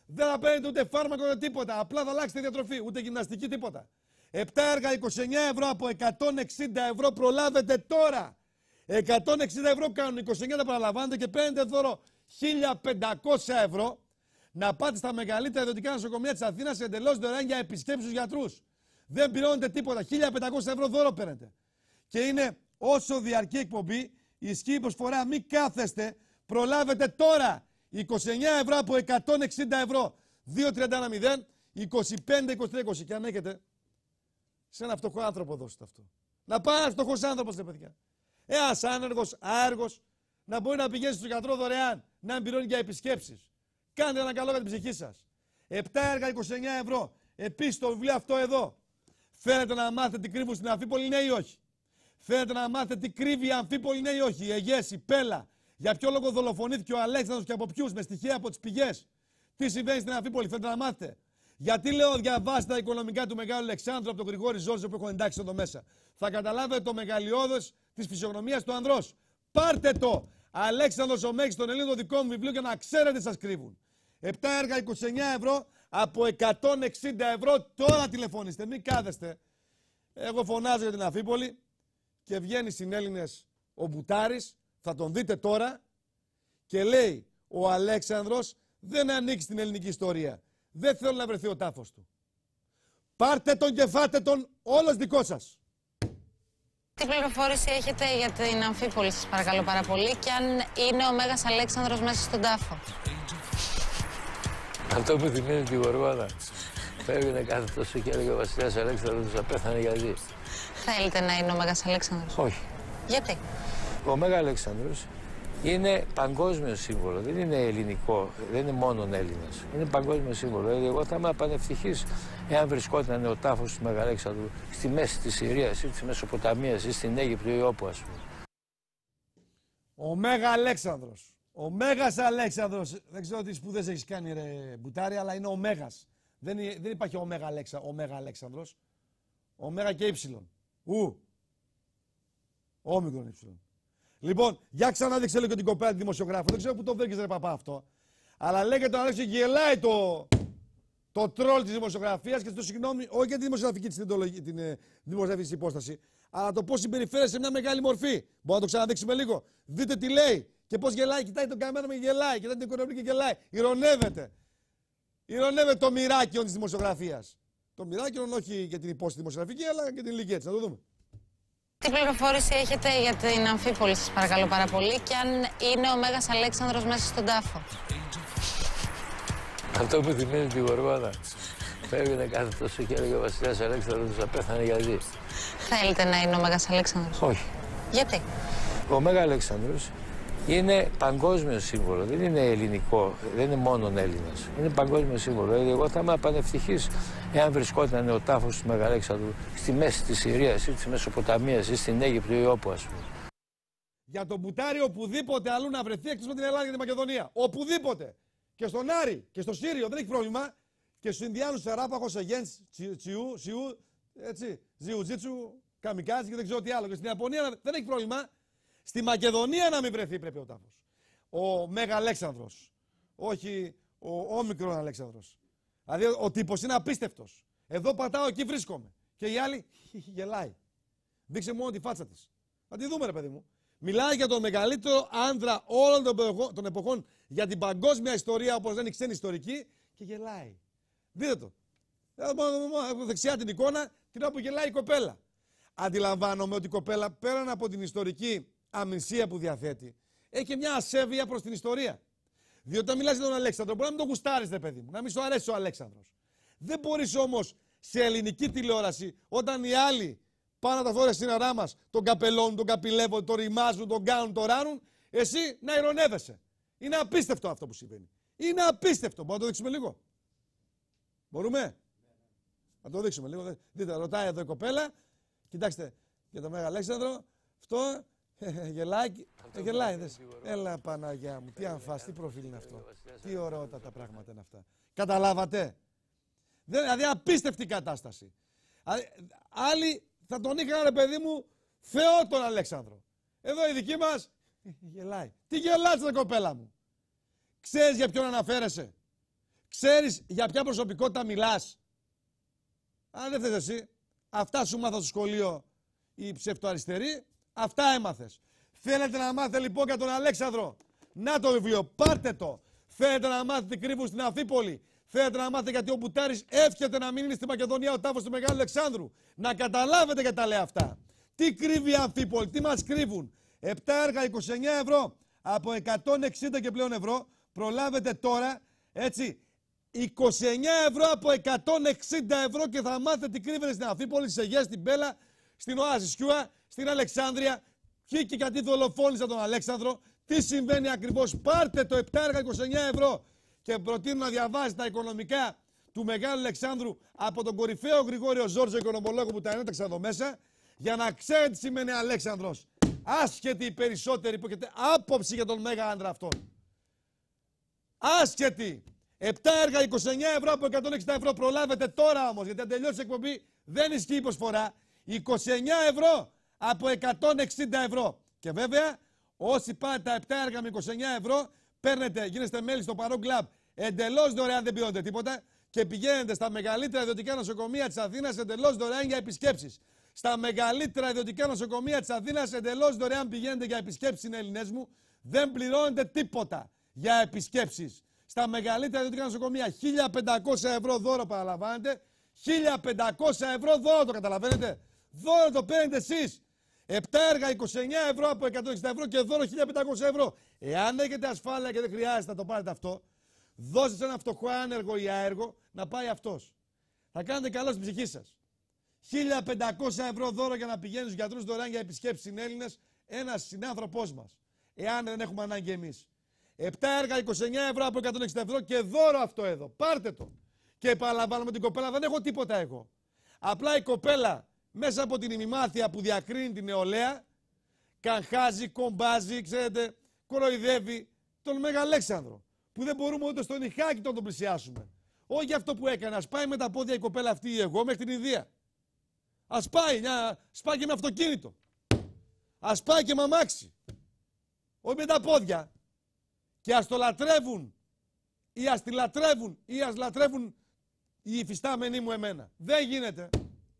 Speaker 1: Δεν θα παίρνετε ούτε φάρμακο ούτε τίποτα. Απλά θα αλλάξετε διατροφή, ούτε γυμναστική τίποτα. 7 έργα 29 ευρώ από 160 ευρώ προλάβετε τώρα. 160 ευρώ κάνουν, 29 τα παραλαμβάνετε και παίρνετε δώρο 1.500 ευρώ να πάτε στα μεγαλύτερα ιδιωτικά νοσοκομεία της Αθήνας εντελώς δωρεάν για επισκέψεις στους γιατρούς. Δεν πληρώνετε τίποτα. 1.500 ευρώ δώρο παίρνετε. Και είναι όσο διαρκεί εκπομπή, ισχύει η προσφορά. Μην κάθεστε. Προλάβετε τώρα. 29 ευρώ από 160 ευρώ. 2.31.0, 25-23-20. Και αν έχετε σε ένα φτωχό άνθρωπο, δώστε αυτό. Να πάει ένα φτωχός άνθρωπος, ρε παιδιά. Ένας άνεργος, άεργος, να μπορεί να πηγαίνει στον γιατρό δωρεάν, να μην πληρώνει για επισκέψεις. Κάντε ένα καλό για την ψυχή σας. 7 έργα 29 ευρώ. Επίσης το βιβλίο αυτό εδώ. Θέλετε να μάθετε τι κρύβουν στην Αμφίπολη, ναι ή όχι? Θέλετε να μάθετε τι κρύβει η Αμφίπολη, ναι ή όχι? Η Αιγές, η Πέλα. Για ποιο λόγο δολοφονήθηκε ο Αλέξανδρος και από ποιους? Με στοιχεία από τις πηγές. Τι συμβαίνει στην Αμφίπολη, θέλετε να μάθετε? Γιατί λέω διαβάστε τα οικονομικά του Μεγάλου Αλεξάνδρου από τον Γρηγόρη Ζόρζο που έχω εντάξει εδώ μέσα. Θα καταλάβετε το μεγαλειώδες της φυσιογνωμίας του ανδρός. Πάρτε το! Αλέξανδρος ο Μέγιστος των Ελλήνων, δικό μου βιβλίο, για να ξέρετε τι σας κρύβουν. 7 έργα 29 ευρώ από 160 ευρώ. Τώρα τηλεφωνήστε, μην κάθεστε. Εγώ φωνάζω για την Αμφίπολη και βγαίνει συνέλληνες ο Μπουτάρης, θα τον δείτε τώρα, και λέει ο Αλέξανδρος δεν ανήκει στην ελληνική ιστορία. Δεν θέλω να βρεθεί ο τάφος του. Πάρτε τον και φάτε τον, όλος δικό σας.
Speaker 2: Τι πληροφόρηση έχετε για την Αμφίπολη, σας παρακαλώ πάρα πολύ, και αν είναι ο Μέγας Αλέξανδρος μέσα στον τάφο?
Speaker 3: Αυτό που θυμίζει τη Γοργόνα. Πρέπει να κάθε τόσο και έλεγε ο Βασιλιάς Αλέξανδρος θα πέθανε γιατί.
Speaker 2: Θέλετε να είναι ο Μέγας Αλέξανδρος?
Speaker 3: Όχι.
Speaker 2: Γιατί?
Speaker 3: Ο Μέγας Αλέξανδρος είναι παγκόσμιο σύμβολο. Δεν είναι ελληνικό, δεν είναι μόνο Έλληνας. Είναι παγκόσμιο σύμβολο. Δηλαδή, εγώ θα ήμουν πανευτυχής εάν βρισκόταν ο τάφος του Μέγα Αλέξανδρου στη μέση της Συρίας ή της Μεσοποταμίας ή στην Αίγυπτο ή όπου, ας πούμε. Ο
Speaker 1: Μέγα Αλέξανδρος. Ο Μέγας Αλέξανδρος. Δεν ξέρω τι σπουδές έχεις κάνει, ρε Μπουτάρη, αλλά είναι ο Μέγας. Δεν υπάρχει ο Μέγα Αλέξανδρος. Ο Μέγα και Υψηλον. Όμικρον Υψηλον. Λοιπόν, για ξανάδειξε λίγο την κοπέλα τη δημοσιογράφο. Δεν ξέρω πού το βρήκες, ρε παπά, αυτό. Αλλά λέγεται τον Αλέξιο, γελάει το τρόλ της δημοσιογραφίας και στο συγγνώμη, όχι για τη δημοσιογραφική την δημοσιογραφική υπόσταση, αλλά το πώς συμπεριφέρεται σε μια μεγάλη μορφή. Μπορούμε να το ξαναδείξουμε λίγο. Δείτε τι λέει και πώς γελάει. Κοιτάει τον καμένο και γελάει. Κοιτάει την οικονομία και γελάει. Ηρωνεύεται. Ηρωνεύεται το μοιράκιον της δημοσιογραφίας. Το μοιράκιον όχι για την υπόσταση δημοσιογραφική, αλλά και την ηλικία της. Να το δούμε.
Speaker 2: Τι πληροφόρηση έχετε για την Αμφίπολη, σας παρακαλώ πάρα πολύ, και αν είναι ο Μέγας Αλέξανδρος μέσα στον τάφο?
Speaker 3: Αυτό που θυμίζει τη Γοργόνα. Πρέπει να κάθε τόσο και έλεγε ο Βασιλιάς Αλέξανδρος θα πέθανε γιατί.
Speaker 2: Θέλετε να είναι ο Μέγας Αλέξανδρος?
Speaker 3: Όχι.
Speaker 2: Γιατί?
Speaker 3: Ο Μέγα Αλέξανδρος Είναι παγκόσμιο σύμβολο, δεν είναι ελληνικό, δεν είναι μόνο Έλληνας. Είναι παγκόσμιο σύμβολο. Εγώ θα είμαι πανευτυχής εάν βρισκόταν ο τάφος του Μεγαλέξανδρου στη μέση της Συρίας ή της Μεσοποταμίας ή στην Αίγυπτο ή όπου, ας πούμε.
Speaker 1: Για τον Μπουτάρη οπουδήποτε αλλού να βρεθεί εκτός με την Ελλάδα και τη Μακεδονία. Οπουδήποτε. Και στον Άρη και στο Σύριο δεν έχει πρόβλημα. Και στους Ινδιάνους Αράπαχο, Σεγέντς, Σιού, έτσι, Ζιουτζίτσου, Καμικάζι και δεν ξέρω τι άλλο. Και στην Ιαπωνία δεν έχει πρόβλημα. Στη Μακεδονία να μην βρεθεί πρέπει ο τάφος. Ο Μέγα Αλέξανδρος. Όχι ο όμικρον Αλέξανδρος. Δηλαδή ο τύπος είναι απίστευτος. Εδώ πατάω, εκεί βρίσκομαι. Και η άλλη γελάει. Δείξε μόνο τη φάτσα της. Θα τη δούμε, ρε παιδί μου. Μιλάει για τον μεγαλύτερο άνδρα όλων των εποχών για την παγκόσμια ιστορία, όπως λένε οι ξένοι ιστορικοί, και γελάει. Δείτε το. Δεξιά την εικόνα, την ώρα που γελάει η κοπέλα. Αντιλαμβάνομαι ότι η κοπέλα, πέραν από την ιστορική αμνησία που διαθέτει, έχει και μια ασέβεια προς την ιστορία. Διότι όταν μιλάς για τον Αλέξανδρο, μπορεί να μην τον γουστάρεις, ρε παιδί μου, να μην σου αρέσει ο Αλέξανδρος. Δεν μπορείς όμως σε ελληνική τηλεόραση, όταν οι άλλοι πάνε τα φόρια στην αρά μας, τον καπελώνουν, τον καπηλεύουν, τον ρημάζουν, τον κάνουν, τον ράνουν, εσύ να ειρωνεύεσαι. Είναι απίστευτο αυτό που συμβαίνει. Είναι απίστευτο. Μπορούμε να το δείξουμε λίγο? Μπορούμε? Να το δείξουμε λίγο. Δείτε, ρωτάει εδώ η κοπέλα. Κοιτάξτε, για τον Μέγα Αλέξανδρο, αυτό γελάει. Γελάει, δες. Έλα Παναγιά μου, τι αμφάς, τι προφίλ είναι αυτό. Τι ωραιότατα τα πράγματα είναι αυτά. Καταλάβατε? Δηλαδή απίστευτη κατάσταση. Άλλοι θα τον είχαν, ρε παιδί μου, Θεό τον Αλέξανδρο. Εδώ η δική μας γελάει. Τι γελάς, ρε κοπέλα μου? Ξέρεις για ποιον αναφέρεσαι? Ξέρεις για ποια προσωπικότητα μιλάς? Αν δεν θες εσύ, αυτά σου μάθα στο σχολείο οι ψευτοαριστεροί, αυτά έμαθες. Θέλετε να μάθετε λοιπόν για τον Αλέξανδρο? Να το βιβλίο, πάρτε το. Θέλετε να μάθετε τι κρύβουν στην Αμφίπολη? Θέλετε να μάθετε γιατί ο Μπουτάρης εύχεται να μην είναι στη Μακεδονία ο τάφος του Μεγάλου Αλεξάνδρου? Να καταλάβετε γιατί τα λέει αυτά. Τι κρύβει η Αμφίπολη, τι μας κρύβουν? 7 έργα 29 ευρώ από 160 και πλέον ευρώ. Προλάβετε τώρα, έτσι, 29 ευρώ από 160 ευρώ και θα μάθετε τι κρύβεται στην Αμφίπολη, στις Αιγαίες, στην Πέλα, στην Οάση Σκιούα, στην Αλεξάνδρεια. Ποιοι και γιατί δολοφόνησαν τον Αλέξανδρο, τι συμβαίνει ακριβώς. Πάρτε το 7 έργα 29 ευρώ και προτείνω να διαβάζετε τα οικονομικά του Μεγάλου Αλεξάνδρου από τον κορυφαίο Γρηγόριο Ζόρζο, οικονομολόγο που τα ένεταξα εδώ μέσα, για να ξέρετε τι σημαίνει Αλέξανδρος. Άσχετοι οι περισσότεροι που έχετε άποψη για τον Μέγα άντρα αυτόν. Άσχετοι. 7 έργα 29 ευρώ από 160 ευρώ. Προλάβετε τώρα όμως, γιατί αν τελειώσει η εκπομπή δεν ισχύει η προσφορά. 29 ευρώ από 160 ευρώ. Και βέβαια, όσοι πάτε τα 7 έργα με 29 ευρώ, παίρνετε, γίνεστε μέλη στο Παρό Κλαμπ εντελώς δωρεάν, δεν πληρώνετε τίποτα και πηγαίνετε στα μεγαλύτερα ιδιωτικά νοσοκομεία της Αθήνας εντελώς δωρεάν για επισκέψεις. Στα μεγαλύτερα ιδιωτικά νοσοκομεία της Αθήνας εντελώς δωρεάν πηγαίνετε για επισκέψεις, είναι Ελληνές μου, δεν πληρώνετε τίποτα για επισκέψεις. Στα μεγαλύτερα ιδιωτικά νοσοκομεία 1.500 ευρώ δώρο, παραλαμβάνετε. 1.500 ευρώ δώρο, το καταλαβαίνετε? Δώρο το παίρνετε εσείς. 7 έργα 29 ευρώ από 160 ευρώ και δώρο 1.500 ευρώ. Εάν έχετε ασφάλεια και δεν χρειάζεται να το πάρετε αυτό, δώστε σε ένα φτωχό άνεργο ή άεργο να πάει αυτός. Θα κάνετε καλό στην ψυχή σας. 1.500 ευρώ δώρο για να πηγαίνουν στους γιατρούς δωρεάν για επισκέψεις συνέλληνες, ένας συνάνθρωπός μας. Εάν δεν έχουμε ανάγκη εμείς. 7 έργα 29 ευρώ από 160 ευρώ και δώρο αυτό εδώ. Πάρτε το. Και επαναλαμβάνω με την κοπέλα, δεν έχω τίποτα εγώ. Απλά η κοπέλα μέσα από την ημιμάθεια που διακρίνει την νεολαία, καγχάζει, κομπάζει, ξέρετε, κοροϊδεύει τον Μέγα Αλέξανδρο. Που δεν μπορούμε ούτε στο νυχάκι τον πλησιάσουμε. Όχι για αυτό που έκανε. Ας πάει με τα πόδια η κοπέλα αυτή ή εγώ μέχρι την Ινδία. Ας πάει, σπάει και με αυτοκίνητο. Ας πάει και με αμάξι. Όχι με τα πόδια. Και ας το λατρεύουν ή ας τη λατρεύουν ή ας λατρεύουν οι υφιστάμενοι μου εμένα. Δεν γίνεται.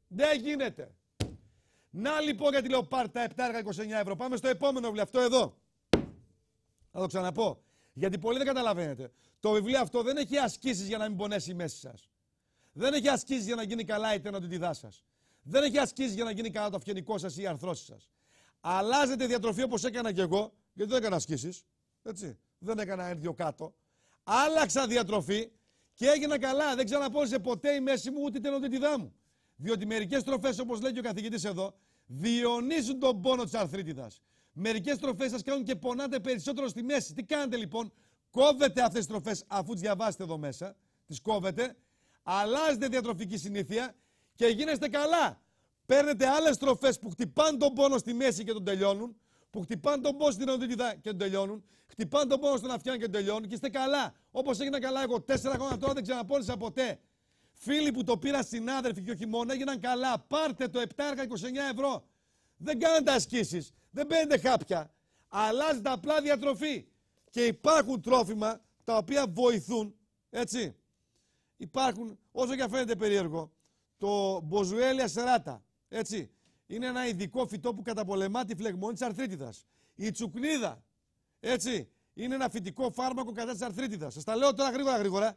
Speaker 1: Δεν γίνεται. Να λοιπόν γιατί λέω πάρτε τα 7 έργα 29 ευρώ. Πάμε στο επόμενο βιβλίο, αυτό εδώ. Θα το ξαναπώ. Γιατί πολλοί δεν καταλαβαίνετε. Το βιβλίο αυτό δεν έχει ασκήσεις για να μην πονέσει η μέση σας. Δεν έχει ασκήσεις για να γίνει καλά η τενοντιτιδά σας. Δεν έχει ασκήσεις για να γίνει καλά το αυγενικό σας ή οι αρθρώσεις σας. Αλλάζετε διατροφή όπως έκανα κι εγώ, γιατί δεν έκανα ασκήσεις. Έτσι. Δεν έκανα ένα-δύο κάτω. Άλλαξα διατροφή και έγινα καλά. Δεν ξαναπώνησε ποτέ η μέση μου ούτε η τενοντιτιδά μου. Διότι μερικές τροφές, όπως λέει και ο καθηγητής εδώ, διονύσουν τον πόνο της αρθρίτιδας. Μερικές τροφές σας κάνουν και πονάτε περισσότερο στη μέση. Τι κάνετε λοιπόν? Κόβετε αυτές τις τροφές αφού τις διαβάσετε εδώ μέσα. Τις κόβετε. Αλλάζετε διατροφική συνήθεια και γίνεστε καλά. Παίρνετε άλλες τροφές που χτυπάνε τον πόνο στη μέση και τον τελειώνουν. Που χτυπάνε τον πόνο στην οδοντίδα και τον τελειώνουν. Χτυπάνε τον πόνο στον αυτιά και τον τελειώνουν. Και είστε καλά. Όπως έγινα καλά εγώ 4 χρόνια τώρα δεν ξαναπώνησα ποτέ. Φίλοι που το πήραν συνάδελφοι και όχι μόνο έγιναν καλά. Πάρτε το 7,29 ευρώ. Δεν κάνετε ασκήσεις. Δεν παίρνετε χάπια. Αλλάζετε απλά διατροφή. Και υπάρχουν τρόφιμα τα οποία βοηθούν. Έτσι. Υπάρχουν, όσο και φαίνεται περίεργο, το Μποζουέλια σεράτα. Έτσι. Είναι ένα ειδικό φυτό που καταπολεμά τη φλεγμονή της αρθρίτιδας. Η τσουκνίδα. Έτσι. Είναι ένα φυτικό φάρμακο κατά της αρθρίτιδας. Σας τα λέω τώρα γρήγορα.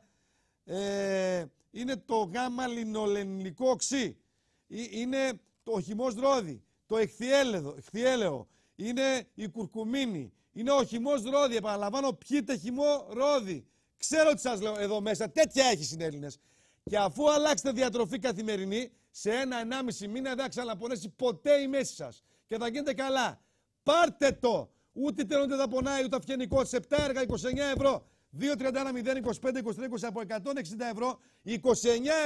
Speaker 1: Είναι το γάμα λινολενικό οξύ. Είναι το χυμός ρόδι. Το εχθιέλαιο. Είναι η κουρκουμίνη. Είναι ο χυμός ρόδι. Επαναλαμβάνω, πιείτε χυμό ρόδι. Ξέρω τι σας λέω εδώ μέσα. Τέτοια έχει συνέλληνες. Και αφού αλλάξετε διατροφή καθημερινή, σε 1-1,5 μήνα δεν θα ξαναπονέσει ποτέ η μέση σας. Και θα γίνετε καλά. Πάρτε το. Ούτε τέλος δεν θα πονάει, ούτε αυγενικό. Σε 7 έργα 29 ευρώ. 2,31,025,23,20 από 160 ευρώ. 29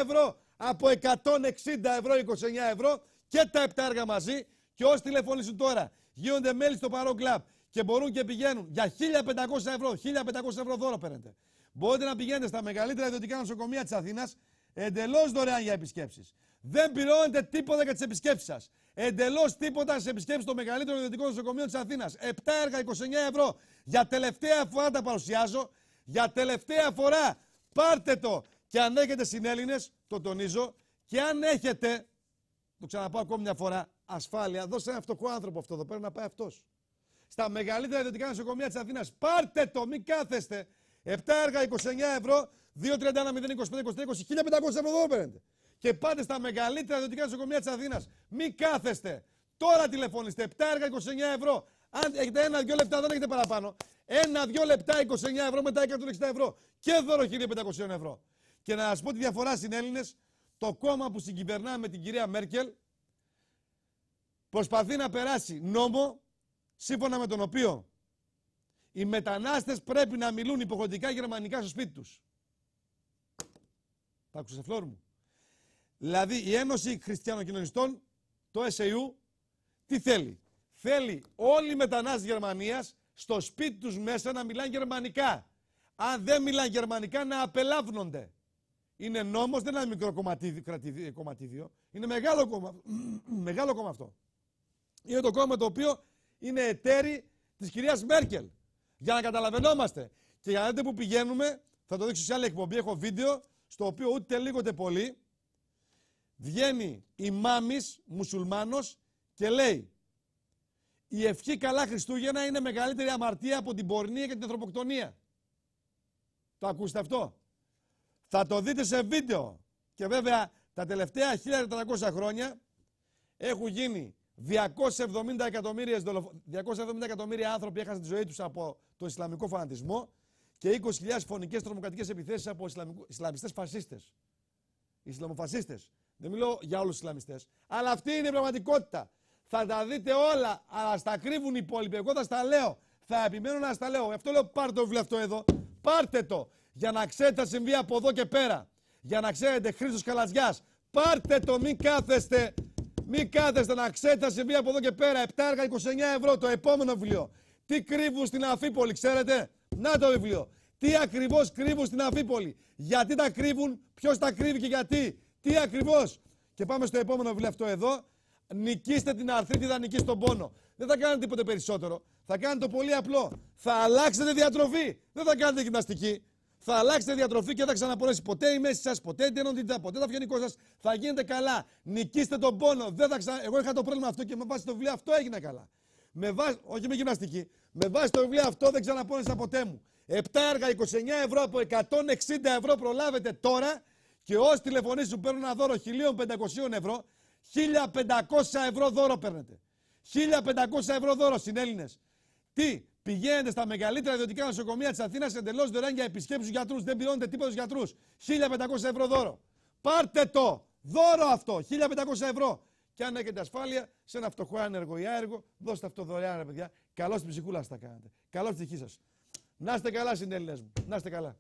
Speaker 1: ευρώ από 160 ευρώ, 29 ευρώ. Και τα 7 έργα μαζί. Και όσοι τηλεφωνήσουν τώρα γίνονται μέλη στο Παρό Κλαμπ και μπορούν και πηγαίνουν για 1.500 ευρώ. 1.500 ευρώ δώρο παίρνετε. Μπορείτε να πηγαίνετε στα μεγαλύτερα ιδιωτικά νοσοκομεία της Αθήνας εντελώς δωρεάν για επισκέψεις. Δεν πληρώνετε τίποτα για τις επισκέψεις σας. Εντελώς τίποτα στις επισκέψεις των μεγαλύτερων ιδιωτικών νοσοκομείων της Αθήνας. 7 έργα 29 ευρώ. Για τελευταία φορά τα παρουσιάζω. Για τελευταία φορά πάρτε το. Και αν έχετε συνέλληνες, το τονίζω, και αν έχετε, το ξαναπάω ακόμη μια φορά, ασφάλεια, δώστε ένα φτωχό άνθρωπο αυτό εδώ πέρα να πάει αυτός. Στα μεγαλύτερα ιδιωτικά νοσοκομεία της Αθήνας, πάρτε το, μην κάθεστε. 7 έργα 29 ευρώ, 2,31,025,23,20, 1.500 ευρώ εδώ παίρνετε. Και πάτε στα μεγαλύτερα ιδιωτικά νοσοκομεία της Αθήνας. Μην κάθεστε. Τώρα τηλεφωνήστε. 7 έργα 29 ευρώ. Αν έχετε 1-2 λεπτά, δεν έχετε παραπάνω. 1-2 λεπτά 29 ευρώ, μετά 160 ευρώ. Και δώρο 1.500 ευρώ. Και να σας πω τη διαφορά στην Έλληνες, το κόμμα που συγκυβερνά με την κυρία Μέρκελ προσπαθεί να περάσει νόμο σύμφωνα με τον οποίο οι μετανάστες πρέπει να μιλούν υποχρεωτικά γερμανικά στο σπίτι τους. Τα άκουσες φλόρ μου. Δηλαδή η Ένωση Χριστιανοκοινωνιστών, το SAU, τι θέλει? Θέλει όλοι οι μετανάστες της Γερμανίας στο σπίτι τους μέσα να μιλάνε γερμανικά. Αν δεν μιλάνε γερμανικά να απελάβνονται. Είναι νόμος, δεν είναι ένα μικρό κομματίδιο. Είναι μεγάλο κόμμα. Μεγάλο κόμμα αυτό. Είναι το κόμμα το οποίο είναι εταίροι της κυρίας Μέρκελ. Για να καταλαβαίνόμαστε. Και για να δείτε που πηγαίνουμε, θα το δείξω σε άλλη εκπομπή. Έχω βίντεο, στο οποίο ούτε λίγο ούτε πολύ βγαίνει ημάμις μουσουλμάνος και λέει: η ευχή καλά Χριστούγεννα είναι μεγαλύτερη αμαρτία από την πορνεία και την ανθρωποκτονία. Το ακούσετε αυτό? Θα το δείτε σε βίντεο. Και βέβαια τα τελευταία 1400 χρόνια έχουν γίνει 270 εκατομμύρια άνθρωποι έχασαν τη ζωή τους από τον Ισλαμικό φανατισμό και 20.000 φωνικές τρομοκρατικές επιθέσεις από Ισλαμιστές φασίστες. Ισλαμοφασίστες. Δεν μιλώ για όλους τους Ισλαμιστές. Αλλά αυτή είναι η πραγματικότητα. Θα τα δείτε όλα, αλλά στα κρύβουν οι υπόλοιποι. Εγώ θα στα λέω. Θα επιμένω να στα λέω. Αυτό λέω: πάρτε το βιβλίο αυτό εδώ. Πάρτε το. Για να ξέρετε θα συμβεί από εδώ και πέρα. Για να ξέρετε, Χρήστος Καλατζιάς. Πάρτε το, μην κάθεστε. Μην κάθεστε, να ξέρετε θα συμβεί από εδώ και πέρα. 7 έργα 29 ευρώ το επόμενο βιβλίο. Τι κρύβουν στην Αφίπολη, ξέρετε? Να το βιβλίο. Τι ακριβώς κρύβουν στην Αφίπολη. Γιατί τα κρύβουν, ποιος τα κρύβει και γιατί. Τι ακριβώς. Και πάμε στο επόμενο βιβλίο αυτό εδώ. Νικήστε την αρθρίτιδα, νικήστε τον πόνο. Δεν θα κάνετε τίποτε περισσότερο. Θα κάνετε το πολύ απλό. Θα αλλάξετε διατροφή. Δεν θα κάνετε γυμναστική. Θα αλλάξετε διατροφή και δεν θα ξαναπονέσει ποτέ η μέση σας, ποτέ την ενότητα, ποτέ το αυγενικό σας. Θα γίνετε καλά. Νικήστε τον πόνο. Εγώ είχα το πρόβλημα αυτό και με βάση το βιβλίο αυτό έγινα καλά. Όχι με γυμναστική. Με βάση το βιβλίο αυτό δεν ξαναπώνεσα ποτέ μου. 7 έργα 29 ευρώ από 160 ευρώ προλάβετε τώρα και όσοι τηλεφωνήσουν παίρνουν ένα δώρο 1.500 ευρώ. 1.500 ευρώ δώρο παίρνετε. 1.500 ευρώ δώρο συνέλληνες. Τι, πηγαίνετε στα μεγαλύτερα ιδιωτικά νοσοκομεία της Αθήνας εντελώς δωρεάν για επισκέψεις στους γιατρούς. Δεν πληρώνετε τίποτα στους γιατρούς. 1.500 ευρώ δώρο. Πάρτε το! Δώρο αυτό! 1.500 ευρώ. Και αν έχετε ασφάλεια σε ένα φτωχό άνεργο ή άεργο, δώστε αυτό δωρεάν, ρε παιδιά. Καλώς την ψυχούλα σας τα κάνατε. Καλώς τη τυχή σας. Να είστε καλά, συνέλληνες μου. Να είστε καλά.